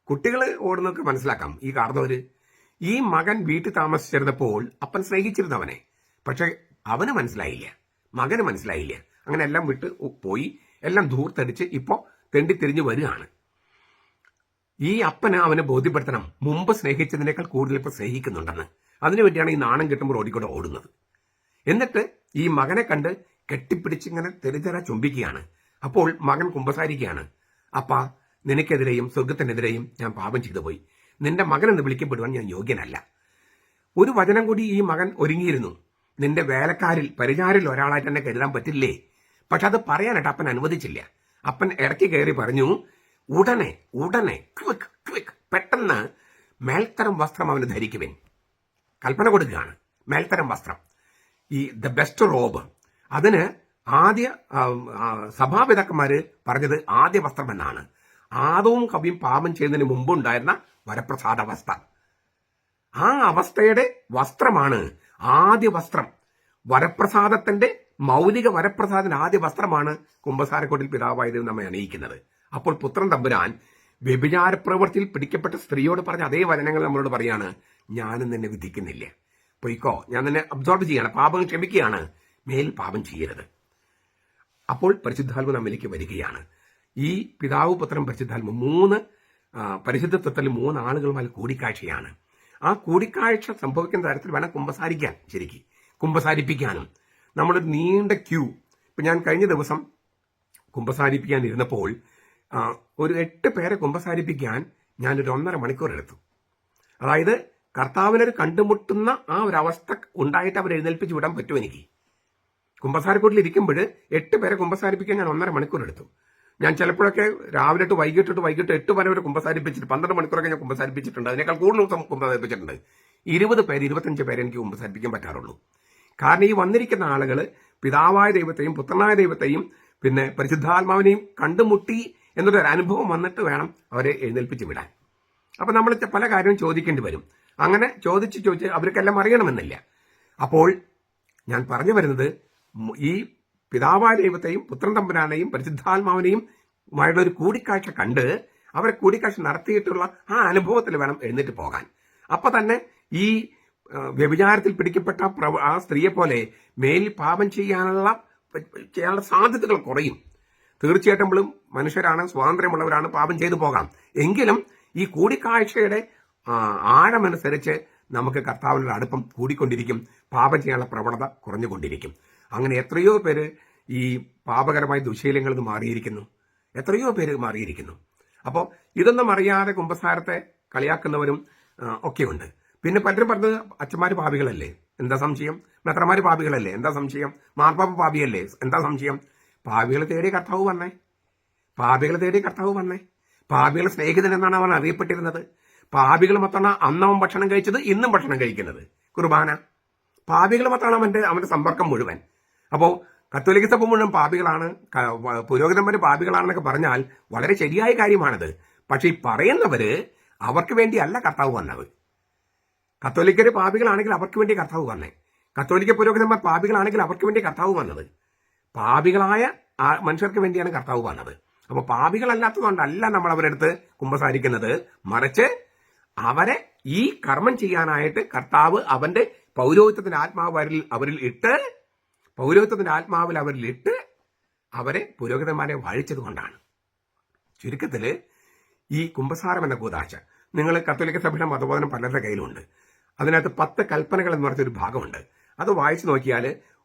കുട്ടികൾ ഓടുന്നതൊക്കെ മനസ്സിലാക്കാം. ഈ കാർന്നവര്, ഈ മകൻ വീട്ടിൽ താമസിച്ചിരുന്നപ്പോൾ അപ്പൻ സ്നേഹിച്ചിരുന്നവനെ, പക്ഷെ അവന് മനസ്സിലായില്ല, മകന് മനസ്സിലായില്ല. അങ്ങനെ എല്ലാം വിട്ട് പോയി, എല്ലാം ധൂർത്തടിച്ച് ഇപ്പോ തെണ്ടി തിരിഞ്ഞു വരികയാണ്. ഈ അപ്പന് അവനെ ബോധ്യപ്പെടുത്തണം, മുമ്പ് സ്നേഹിച്ചതിനേക്കാൾ കൂടുതൽ ഇപ്പൊ സ്നേഹിക്കുന്നുണ്ടെന്ന്. അതിനുവേണ്ടിയാണ് ഈ നാണം കെട്ടുമ്പോൾ ഓടിക്കൂടെ ഓടുന്നത്. എന്നിട്ട് ഈ മകനെ കണ്ട് കെട്ടിപ്പിടിച്ച് ഇങ്ങനെ തെരിതെര ചുംബിക്കുകയാണ്. അപ്പോൾ മകൻ കുമ്പസാരിക്കുകയാണ്. അപ്പാ, നിനക്കെതിരെയും സ്വർഗത്തിനെതിരെയും ഞാൻ പാപം ചെയ്തു പോയി. നിന്റെ മകൻ എന്ന് വിളിക്കപ്പെടുവാൻ ഞാൻ യോഗ്യനല്ല. ഒരു വചനം കൂടി ഈ മകൻ ഒരുങ്ങിയിരുന്നു. നിന്റെ വേലക്കാരിൽ പരിചാരിൽ ഒരാളായിട്ട് എന്നെ കരുതാൻ പറ്റില്ലേ? പക്ഷെ അത് പറയാനായിട്ട് അപ്പൻ അനുവദിച്ചില്ല. അപ്പൻ ഇടയ്ക്ക് കയറി പറഞ്ഞു, ഉടനെ ക്വിക്ക് പെട്ടെന്ന് മേൽത്തരം വസ്ത്രം അവന് ധരിക്കുവിൻ. കൽപ്പന കൊടുക്കുകയാണ്. മേൽത്തരം വസ്ത്രം, ഈ ദ ബെസ്റ്റ് റോബ്. അതിന് ആദ്യ സഭാപിതാക്കന്മാര് പറഞ്ഞത് ആദ്യ വസ്ത്രം എന്നാണ്. ആദവും കവിയും പാപം ചെയ്യുന്നതിന് മുമ്പുണ്ടായിരുന്ന വരപ്രസാദ അവസ്ഥ. ആ അവസ്ഥയുടെ വസ്ത്രമാണ് ആദ്യ വസ്ത്രം. വരപ്രസാദത്തിന്റെ മൗലിക വരപ്രസാദന്റെ ആദ്യ വസ്ത്രമാണ് കുമ്പസാരക്കോട്ടിൽ പിതാവായ ദൈവം നമ്മെ അണിയിക്കുന്നത്. അപ്പോൾ പുത്രൻ തമ്പുരാൻ വ്യഭിചാര പ്രവൃത്തിയിൽ പിടിക്കപ്പെട്ട സ്ത്രീയോട് പറഞ്ഞ അതേ വചനങ്ങൾ നമ്മളോട് പറയാണ്, ഞാനും നിന്നെ വിധിക്കുന്നില്ല, പൊയ്ക്കോ, ഞാൻ നിന്നെ അബ്സോർബ് ചെയ്യാണ്, പാപം ക്ഷമിക്കുകയാണ്, മേൽ പാപം ചെയ്യരുത്. അപ്പോൾ പരിശുദ്ധാത്മ നമ്മിലേക്ക് വരികയാണ്. ഈ പിതാവ് പുത്രൻ പരിശുദ്ധാത്മ പരിശുദ്ധത്വത്തിൽ 3 ആളുകളുമായി കൂടിക്കാഴ്ചയാണ്. ആ കൂടിക്കാഴ്ച സംഭവിക്കുന്ന തരത്തിൽ വേണം കുമ്പസാരിക്കാൻ, ശരിക്കും കുമ്പസാരിപ്പിക്കാനും. നമ്മളൊരു നീണ്ട ക്യൂ. ഇപ്പം ഞാൻ കഴിഞ്ഞ ദിവസം കുമ്പസാരിപ്പിക്കാൻ ഇരുന്നപ്പോൾ ഒരു 8 പേരെ കുമ്പസാരിപ്പിക്കാൻ ഞാനൊരു 1.5 മണിക്കൂർ എടുത്തു. അതായത് കർത്താവിനൊരു കണ്ടുമുട്ടുന്ന ആ ഒരു അവസ്ഥ ഉണ്ടായിട്ട് അവർ എഴുന്നേൽപ്പിച്ച് വിടാൻ പറ്റും. എനിക്ക് കുമ്പസാരക്കൂട്ടിൽ ഇരിക്കുമ്പോൾ 8 പേരെ കുമ്പസാരിപ്പിക്കാൻ ഞാൻ 1.5 മണിക്കൂർ എടുത്തു. ഞാൻ ചിലപ്പോഴൊക്കെ രാവിലെ തൊട്ട് വൈകിട്ട് 8 വരെ കുമ്പസാരിപ്പിച്ചിട്ട് 12 മണിക്കൂറൊക്കെ ഞാൻ കുമ്പസാരിപ്പിച്ചിട്ടുണ്ട്. അതിനേക്കാൾ കൂടുതൽ ദിവസം കുമ്പസാരിപ്പിച്ചിട്ടുണ്ട്. 20 പേര് 25 പേരെ എനിക്ക് കുമ്പസാരിപ്പിക്കാൻ പറ്റാറുള്ളൂ. കാരണം ഈ വന്നിരിക്കുന്ന ആളുകൾ പിതാവായ ദൈവത്തെയും പുത്രനായ ദൈവത്തെയും പിന്നെ പരിശുദ്ധാത്മാവിനെയും കണ്ടുമുട്ടി എന്നൊരു അനുഭവം വന്നിട്ട് വേണം അവരെ എഴുന്നേൽപ്പിച്ച് വിടാൻ. അപ്പം നമ്മൾ പല കാര്യവും ചോദിക്കേണ്ടി വരും. അങ്ങനെ ചോദിച്ച് അവർക്കെല്ലാം അറിയണമെന്നില്ല. അപ്പോൾ ഞാൻ പറഞ്ഞു വരുന്നത്, ഈ പിതാവായ ദൈവത്തെയും പുത്രൻ തമ്പുരാനെയും പരിശുദ്ധാത്മാവിനെയും ഒരു കൂടിക്കാഴ്ച കണ്ട് അവരെ കൂടിക്കാഴ്ച നടത്തിയിട്ടുള്ള ആ അനുഭവത്തിൽ വേണം എഴുന്നേറ്റ് പോകാൻ. അപ്പൊ തന്നെ ഈ വ്യഭിചാരത്തിൽ പിടിക്കപ്പെട്ട ആ സ്ത്രീയെ പോലെ മേൽ പാപം ചെയ്യാനുള്ള സാധ്യതകൾ കുറയും. തീർച്ചയായിട്ടും നമ്മളും മനുഷ്യരാണ്, സ്വാതന്ത്ര്യമുള്ളവരാണ്, പാപം ചെയ്തു പോകാം. എങ്കിലും ഈ കൂടിക്കാഴ്ചയുടെ ആഴമനുസരിച്ച് നമുക്ക് കർത്താവിനുള്ള അടുപ്പം കൂടിക്കൊണ്ടിരിക്കും, പാപം ചെയ്യാനുള്ള പ്രവണത കുറഞ്ഞുകൊണ്ടിരിക്കും. അങ്ങനെ എത്രയോ പേര് ഈ പാപകരമായ ദുശീലങ്ങളിൽ നിന്ന് മാറിയിരിക്കുന്നു, എത്രയോ പേര് മാറിയിരിക്കുന്നു. അപ്പോൾ ഇതൊന്നും അറിയാതെ കുമ്പസാരത്തെ കളിയാക്കുന്നവരും ഒക്കെ ഉണ്ട്. പിന്നെ പലരും പറഞ്ഞത് അച്ഛന്മാര് പാപികളല്ലേ, എന്താ സംശയം? മെത്രമാര് പാപികളല്ലേ, എന്താ സംശയം? മാർപ്പാപ്പ പാപിയല്ലേ, എന്താ സംശയം? പാപികളെ തേടി കർത്താവ് വന്നേ, പാപികളെ തേടി കർത്താവ് വന്നേ. പാപികളെ സ്നേഹിതൻ എന്നാണ് അവൻ അറിയപ്പെട്ടിരുന്നത്. പാപികൾ മാത്രമാണ് അന്നവൻ ഭക്ഷണം കഴിച്ചത്, ഇന്നും ഭക്ഷണം കഴിക്കുന്നത് കുർബാന. പാപികൾ മാത്രമാണ് അവന്റെ സമ്പർക്കം മുഴുവൻ. അപ്പോൾ കത്തോലിക്ക സഭ മുഴുവൻ പാപികളാണ്, പുരോഹിതന്മാര് പാപികളാണെന്നൊക്കെ പറഞ്ഞാൽ വളരെ ശരിയായ കാര്യമാണത്. പക്ഷെ ഈ പറയുന്നവര് അവർക്ക് വേണ്ടിയല്ല കർത്താവ് വന്നത്. കത്തോലിക്കര് പാപികളാണെങ്കിൽ അവർക്ക് വേണ്ടി കർത്താവ് വന്നേ. കത്തോലിക്ക പുരോഹിതന്മാർ പാപികളാണെങ്കിൽ അവർക്ക് വേണ്ടി കർത്താവ് വന്നത്. പാപികളായ മനുഷ്യർക്ക് വേണ്ടിയാണ് കർത്താവ് വന്നത്. അപ്പൊ പാപികളല്ലാത്തതുകൊണ്ടല്ല നമ്മൾ അവരെടുത്ത് കുമ്പസാരിക്കുന്നത്, മറിച്ച് അവരെ ഈ കർമ്മം ചെയ്യാനായിട്ട് കർത്താവ് അവന്റെ പൗരോഹിത്യത്തിന്റെ ആത്മാവിൽ അവരിൽ ഇട്ട് അവരെ പുരോഹിതന്മാരെ വാഴിച്ചത് കൊണ്ടാണ്. ചുരുക്കത്തില് ഈ കുമ്പസാരം എന്ന കൂദാശ, നിങ്ങൾ കത്തോലിക്ക സഭയുടെ മതബോധനം പലരുടെ കയ്യിലുണ്ട്. അതിനകത്ത് 10 കൽപ്പനകൾ എന്ന് പറഞ്ഞൊരു ഭാഗമുണ്ട്. അത് വായിച്ചു നോക്കിയാൽ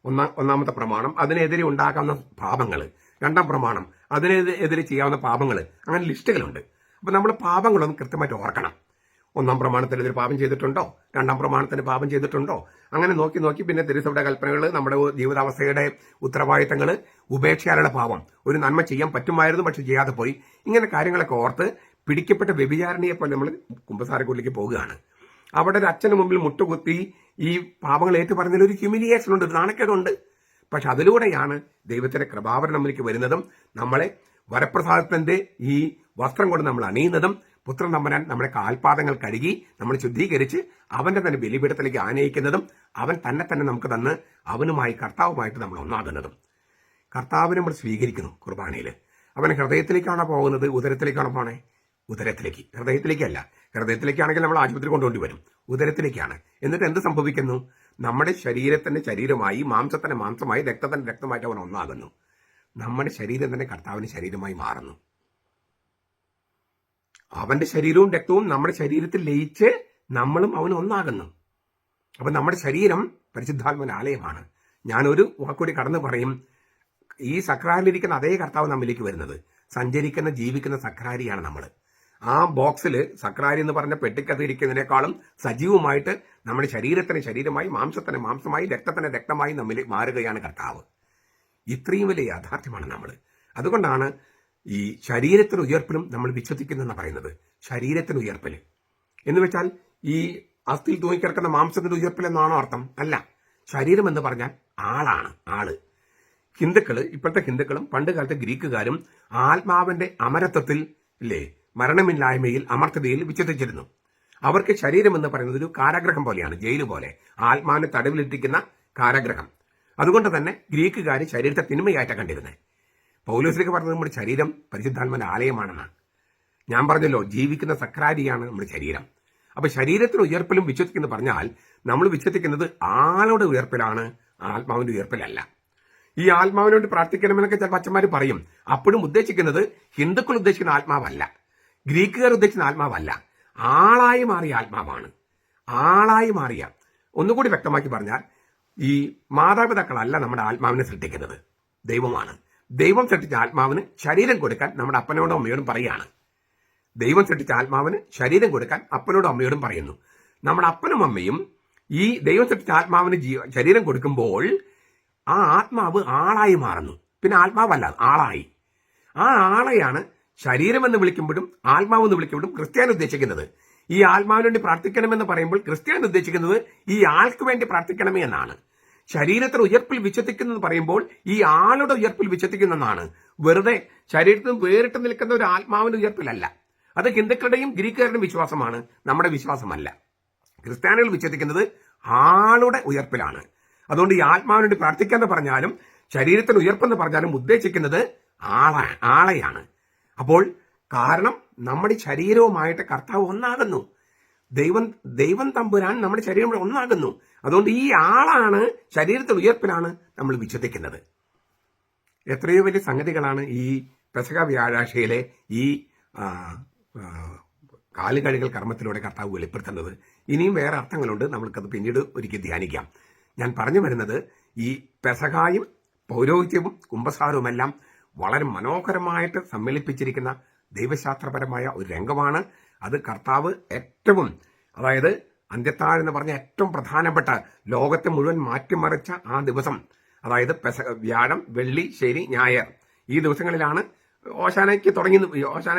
ഒന്നാമത്തെ പ്രമാണം അതിനെതിരെ ഉണ്ടാക്കാവുന്ന പാപങ്ങൾ, 2ാം പ്രമാണം അതിനെതിരെ ചെയ്യാവുന്ന പാപങ്ങൾ, അങ്ങനെ ലിസ്റ്റുകളുണ്ട്. അപ്പൊ നമ്മൾ പാപങ്ങളൊന്നും കൃത്യമായിട്ട് ഓർക്കണം. 1ാം പ്രമാണത്തിനെതിരെ പാപം ചെയ്തിട്ടുണ്ടോ, 2ാം പ്രമാണത്തിന് പാപം ചെയ്തിട്ടുണ്ടോ, അങ്ങനെ നോക്കി പിന്നെ തിരുസഭയുടെ കൽപ്പനകൾ, നമ്മുടെ ജീവിതാവസ്ഥയുടെ ഉത്തരവാദിത്തങ്ങൾ, ഉപേക്ഷയാലുള്ള പാപം, ഒരു നന്മ ചെയ്യാൻ പറ്റുമായിരുന്നു പക്ഷെ ചെയ്യാതെ പോയി, ഇങ്ങനെ കാര്യങ്ങളൊക്കെ ഓർത്ത് പിടിക്കപ്പെട്ട വ്യഭിചാരണിയെ പോലെ നമ്മൾ കുമ്പസാരക്കൂട്ടിലേക്ക് പോവുകയാണ്. അവിടെ ഒരു അച്ഛന് മുമ്പിൽ മുട്ടുകുത്തി ഈ പാപങ്ങൾ ഏറ്റുപറഞ്ഞതിൽ ഒരു ഹ്യൂമിലിയേഷൻ ഉണ്ട്, ഒരു നാണക്കേടുണ്ട്. പക്ഷെ അതിലൂടെയാണ് ദൈവത്തിന്റെ കൃപാവരം നമ്മളിലേക്ക് വരുന്നതും നമ്മളെ വരപ്രസാദത്തിന്റെ ഈ വസ്ത്രം കൊണ്ട് നമ്മൾ അണിയുന്നതും പുത്രൻ തമ്പുരാൻ നമ്മുടെ കാൽപാദങ്ങൾ കഴുകി നമ്മൾ ശുദ്ധീകരിച്ച് അവന്റെ തന്നെ ബലിപീഠത്തിലേക്ക് ആനയിക്കുന്നതും അവൻ തന്നെ നമുക്ക് തന്ന് അവനുമായി കർത്താവുമായിട്ട് നമ്മൾ ഒന്നാകുന്നതും. കർത്താവിനെ നമ്മൾ സ്വീകരിക്കുന്നു കുർബാനയിൽ. അവൻ ഹൃദയത്തിലേക്കാണോ പോകുന്നത്, ഉദരത്തിലേക്കാണോ പോണേ? ഉദരത്തിലേക്ക്, ഹൃദയത്തിലേക്കല്ല. ഹൃദയത്തിലേക്കാണെങ്കിൽ നമ്മൾ ആശുപത്രി കൊണ്ടുകൊണ്ടി വരും. ഉദരത്തിലേക്കാണ്. എന്നിട്ട് എന്ത് സംഭവിക്കുന്നു? നമ്മുടെ ശരീരത്തിന്റെ ശരീരമായി, മാംസത്തിന്റെ മാംസമായി, രക്തത്തിന്റെ രക്തമായിട്ട് അവൻ ഒന്നാകുന്നു. നമ്മുടെ ശരീരം തന്നെ കർത്താവിന്റെ ശരീരമായി മാറുന്നു. അവന്റെ ശരീരവും രക്തവും നമ്മുടെ ശരീരത്തിൽ ലയിച്ച് നമ്മളും അവന് ഒന്നാകുന്നു. അപ്പൊ നമ്മുടെ ശരീരം പരിശുദ്ധാത്മന്റെ ആലയമാണ്. ഞാനൊരു വാക്കുകൂടി കടന്നു പറയും. ഈ സക്രാരിലിരിക്കുന്ന അതേ കർത്താവ് നമ്മിലേക്ക് വരുന്നത്. സഞ്ചരിക്കുന്ന ജീവിക്കുന്ന സക്രാരിയാണ് നമ്മൾ. ആ ബോക്സിൽ സക്രാരി എന്ന് പറഞ്ഞ പെട്ടിക്കകത്ത് ഇരിക്കുന്നതിനേക്കാളും സജീവമായിട്ട് നമ്മുടെ ശരീരത്തിന് ശരീരമായി, മാംസത്തിന് മാംസമായി, രക്തത്തിന് രക്തമായി നമ്മിൽ മാറുകയാണ് കർത്താവ്. ഇത്രയും വലിയ യാഥാർത്ഥ്യമാണ് നമ്മൾ. അതുകൊണ്ടാണ് ഈ ശരീരത്തിന് ഉയർപ്പിലും നമ്മൾ വിശ്വസിക്കുന്നെന്ന് പറയുന്നത്. ശരീരത്തിന് ഉയർപ്പിൽ എന്ന് വെച്ചാൽ ഈ അസ്ഥിയിൽ തൂങ്ങിക്കിടക്കുന്ന മാംസത്തിന്റെ ഉയർപ്പിൽ എന്നാണോ അർത്ഥം? അല്ല. ശരീരം എന്ന് പറഞ്ഞാൽ ആളാണ്, ആള്. ഹിന്ദുക്കള്, ഇപ്പോഴത്തെ ഹിന്ദുക്കളും പണ്ട് കാലത്തെ ഗ്രീക്കുകാരും ആത്മാവിന്റെ അമരത്വത്തിൽ, ഇല്ലേ, മരണമില്ലായ്മയിൽ, അമർത്തതയിൽ വിശ്വസിച്ചിരുന്നു. അവർക്ക് ശരീരം എന്ന് പറയുന്നത് ഒരു കാരാഗ്രഹം പോലെയാണ്, ജയില് പോലെ, ആത്മാവിനെ തടവിലിട്ടിരിക്കുന്ന കാരാഗ്രഹം. അതുകൊണ്ട് തന്നെ ഗ്രീക്കുകാർ ശരീരത്തെ തിന്മയായിട്ടാണ് കണ്ടിരുന്നത്. പൗലോസിലേക്ക് പറഞ്ഞത് നമ്മുടെ ശരീരം പരിശുദ്ധാത്മാവിന്റെ ആലയമാണെന്നാണ്. ഞാൻ പറഞ്ഞല്ലോ, ജീവിക്കുന്ന സക്രാരിയാണ് നമ്മുടെ ശരീരം. അപ്പൊ ശരീരത്തിന് ഉയർപ്പിലും വിശ്വസിക്കുന്നു പറഞ്ഞാൽ നമ്മൾ വിശ്വസിക്കുന്നത് ആളുടെ ഉയർപ്പിലാണ്, ആത്മാവിന്റെ ഉയർപ്പിലല്ല. ഈ ആത്മാവിന് വേണ്ടി പ്രാർത്ഥിക്കണമെന്നൊക്കെ ചില അച്ഛന്മാർ പറയും. അപ്പോഴും ഉദ്ദേശിക്കുന്നത് ഹിന്ദുക്കൾ ഉദ്ദേശിക്കുന്ന ആത്മാവല്ല, ഗ്രീക്കുകാർ ഉദ്ദേശിക്കുന്ന ആത്മാവല്ല, ആളായി മാറിയ ആത്മാവാണ്. ആളായി മാറിയ, ഒന്നുകൂടി വ്യക്തമാക്കി പറഞ്ഞാൽ, ഈ മാതാപിതാക്കളല്ല നമ്മുടെ ആത്മാവിനെ സൃഷ്ടിക്കുന്നത്, ദൈവമാണ്. ദൈവം സൃഷ്ടിച്ച ആത്മാവിന് ശരീരം കൊടുക്കാൻ നമ്മുടെ അപ്പനോടും അമ്മയോടും പറയാണ്. ദൈവം സൃഷ്ടിച്ച ആത്മാവിന് ശരീരം കൊടുക്കാൻ അപ്പനോടും അമ്മയോടും പറയുന്നു. നമ്മുടെ അപ്പനും അമ്മയും ഈ ദൈവം സൃഷ്ടിച്ച ആത്മാവിന് ശരീരം കൊടുക്കുമ്പോൾ ആ ആത്മാവ് ആളായി മാറുന്നു. പിന്നെ ആത്മാവല്ല, ആളായി. ആ ആളെയാണ് ശരീരമെന്ന് വിളിക്കുമ്പോഴും ആത്മാവെന്ന് വിളിക്കുമ്പോഴും ക്രിസ്ത്യാനി ഉദ്ദേശിക്കുന്നത്. ഈ ആത്മാവിന് വേണ്ടി പ്രാർത്ഥിക്കണമെന്ന് പറയുമ്പോൾ ക്രിസ്ത്യാനി ഉദ്ദേശിക്കുന്നത് ഈ ആൾക്ക് വേണ്ടി പ്രാർത്ഥിക്കണമേ എന്നാണ്. ശരീരത്തിന് ഉയർപ്പിൽ വിശ്വസിക്കുന്നത് പറയുമ്പോൾ ഈ ആളുടെ ഉയർപ്പിൽ വിശ്വസിക്കുന്നതാണ്. വെറുതെ ശരീരത്തിൽ വേറിട്ട് നിൽക്കുന്ന ഒരു ആത്മാവിന്റെ ഉയർപ്പിലല്ല. അത് ഹിന്ദുക്കളുടെയും ഗ്രീക്കുകാരുടെയും വിശ്വാസമാണ്, നമ്മുടെ വിശ്വാസമല്ല. ക്രിസ്ത്യാനികൾ വിശ്വസിക്കുന്നത് ആളുടെ ഉയർപ്പിലാണ്. അതുകൊണ്ട് ഈ ആത്മാവിന് വേണ്ടി പ്രാർത്ഥിക്കാന്ന് പറഞ്ഞാലും ശരീരത്തിന് ഉയർപ്പെന്ന് പറഞ്ഞാലും ഉദ്ദേശിക്കുന്നത് ആളെയാണ്. അപ്പോൾ കാരണം നമ്മുടെ ശരീരവുമായിട്ട് കർത്താവ് ഒന്നാകുന്നു. ദൈവം തമ്പുരാൻ നമ്മുടെ ശരീരം ഒന്നാകുന്നു. അതുകൊണ്ട് ഈ ആളാണ്, ശരീരത്തിൽ ഉയർപ്പിലാണ് നമ്മൾ വിശ്വസിക്കുന്നത്. എത്രയോ വലിയ സംഗതികളാണ് ഈ പെസഹ വ്യാഴാഴ്ചയിലെ ഈ കാലുകഴുകൽ കർമ്മത്തിലൂടെ കർത്താവ് വെളിപ്പെടുത്തുന്നത്. ഇനിയും വേറെ അർത്ഥങ്ങളുണ്ട്, നമ്മൾക്കത് പിന്നീട് ഒരിക്കൽ ധ്യാനിക്കാം. ഞാൻ പറഞ്ഞു വരുന്നത്, ഈ പെസഹായും പൗരോഹിത്യവും കുംഭസാരവുമെല്ലാം വളരെ മനോഹരമായിട്ട് സമ്മേളിപ്പിച്ചിരിക്കുന്ന ദൈവശാസ്ത്രപരമായ ഒരു രംഗമാണ്. അത് കർത്താവ് ഏറ്റവും, അതായത് അന്ത്യത്താഴ് എന്ന് പറഞ്ഞ ഏറ്റവും പ്രധാനപ്പെട്ട, ലോകത്തെ മുഴുവൻ മാറ്റിമറിച്ച ആ ദിവസം, അതായത് വ്യാഴം, വെള്ളി, ശനി, ഞായർ, ഈ ദിവസങ്ങളിലാണ് ഓശാന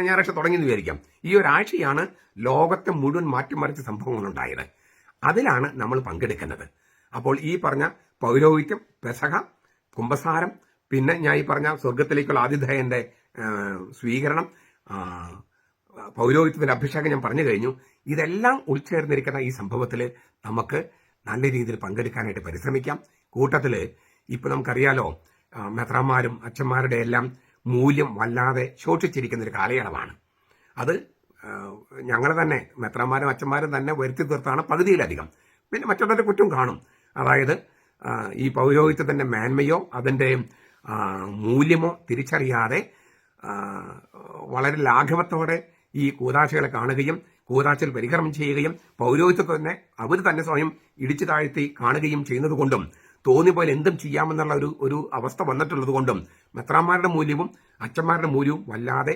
ഞായറാഴ്ച തുടങ്ങിയെന്ന് വിചാരിക്കാം. ഈ ഒരാഴ്ചയാണ് ലോകത്തെ മുഴുവൻ മാറ്റിമറിച്ച സംഭവങ്ങളുണ്ടായത്. അതിലാണ് നമ്മൾ പങ്കെടുക്കുന്നത്. അപ്പോൾ ഈ പറഞ്ഞ പൗരോഹിത്യം, പെസഹ, കുംഭസാരം, പിന്നെ ഞാൻ ഈ പറഞ്ഞ സ്വർഗത്തിലേക്കുള്ള ആതിഥേയന്റെ സ്വീകരണം, പൗരോഹിത്യത്തിന്റെ അഭിഷേകം ഞാൻ പറഞ്ഞു കഴിഞ്ഞു. ഇതെല്ലാം ഉൾച്ചേർന്നിരിക്കുന്ന ഈ സംഭവത്തിൽ നമുക്ക് നല്ല രീതിയിൽ പങ്കെടുക്കാനായിട്ട് പരിശ്രമിക്കാം. കൂട്ടത്തിൽ ഇപ്പൊ നമുക്കറിയാലോ, മെത്രാന്മാരും അച്ഛന്മാരുടെ എല്ലാം മൂല്യം വല്ലാതെ ശോഷിച്ചിരിക്കുന്ന ഒരു കാലയളവാണ്. അത് ഞങ്ങൾ തന്നെ, മെത്രാന്മാരും അച്ഛന്മാരും തന്നെ വരുത്തി തീർത്താണ് പകുതിയിലധികം. പിന്നെ മറ്റുള്ളവരുടെ കുറ്റം കാണും. അതായത് ഈ പൗരോഹിത്യത്തിന്റെ മേന്മയോ അതിന്റെ മൂല്യമോ തിരിച്ചറിയാതെ വളരെ ലാഘവത്തോടെ ഈ കൂതാശകളെ കാണുകയും കൂതാശയിൽ പരികർമ്മം ചെയ്യുകയും പൗരോഹിത്യത്തെ തന്നെ അവർ തന്നെ സ്വയം ഇടിച്ചു താഴ്ത്തി കാണുകയും ചെയ്യുന്നത് കൊണ്ടും തോന്നിയ പോലെ എന്തും ചെയ്യാമെന്നുള്ള ഒരു അവസ്ഥ വന്നിട്ടുള്ളത് കൊണ്ടും മെത്രാന്മാരുടെ മൂല്യവും അച്ഛന്മാരുടെ മൂല്യവും വല്ലാതെ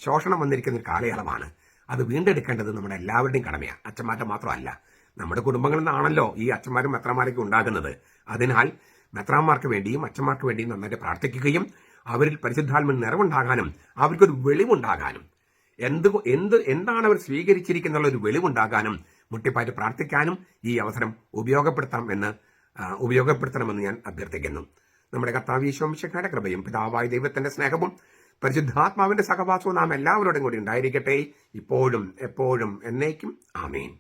ശോഷണം വന്നിരിക്കുന്ന ഒരു കാലയളവാണ്. അത് വീണ്ടെടുക്കേണ്ടത് നമ്മുടെ എല്ലാവരുടെയും കടമയാണ്. അച്ഛന്മാരുടെ മാത്രമല്ല, നമ്മുടെ കുടുംബങ്ങളിൽ നിന്നാണല്ലോ ഈ അച്ഛന്മാരും മെത്രാന്മാരൊക്കെ ഉണ്ടാകുന്നത്. അതിനാൽ മെത്രാന്മാർക്ക് വേണ്ടിയും അച്ഛന്മാർക്ക് വേണ്ടിയും നന്നായിട്ട് പ്രാർത്ഥിക്കുകയും അവരിൽ പരിശുദ്ധാത്മ നിറവുണ്ടാകാനും അവർക്കൊരു വെളിവുണ്ടാകാനും എന്താണ് അവർ സ്വീകരിച്ചിരിക്കുന്നുള്ള ഒരു വെളിവുണ്ടാകാനും മുട്ടിപ്പായിട്ട് പ്രാർത്ഥിക്കാനും ഈ അവസരം ഉപയോഗപ്പെടുത്തണമെന്ന് ഞാൻ അഭ്യർത്ഥിക്കുന്നു. നമ്മുടെ കർത്താവ് ഈശോ മിശിഹായുടെ കൃപയും പിതാവായ ദൈവത്തിന്റെ സ്നേഹവും പരിശുദ്ധാത്മാവിന്റെ സഹവാസവും നാം എല്ലാവരോടും കൂടി ഉണ്ടായിരിക്കട്ടെ, ഇപ്പോഴും എപ്പോഴും എന്നേക്കും. ആമേൻ.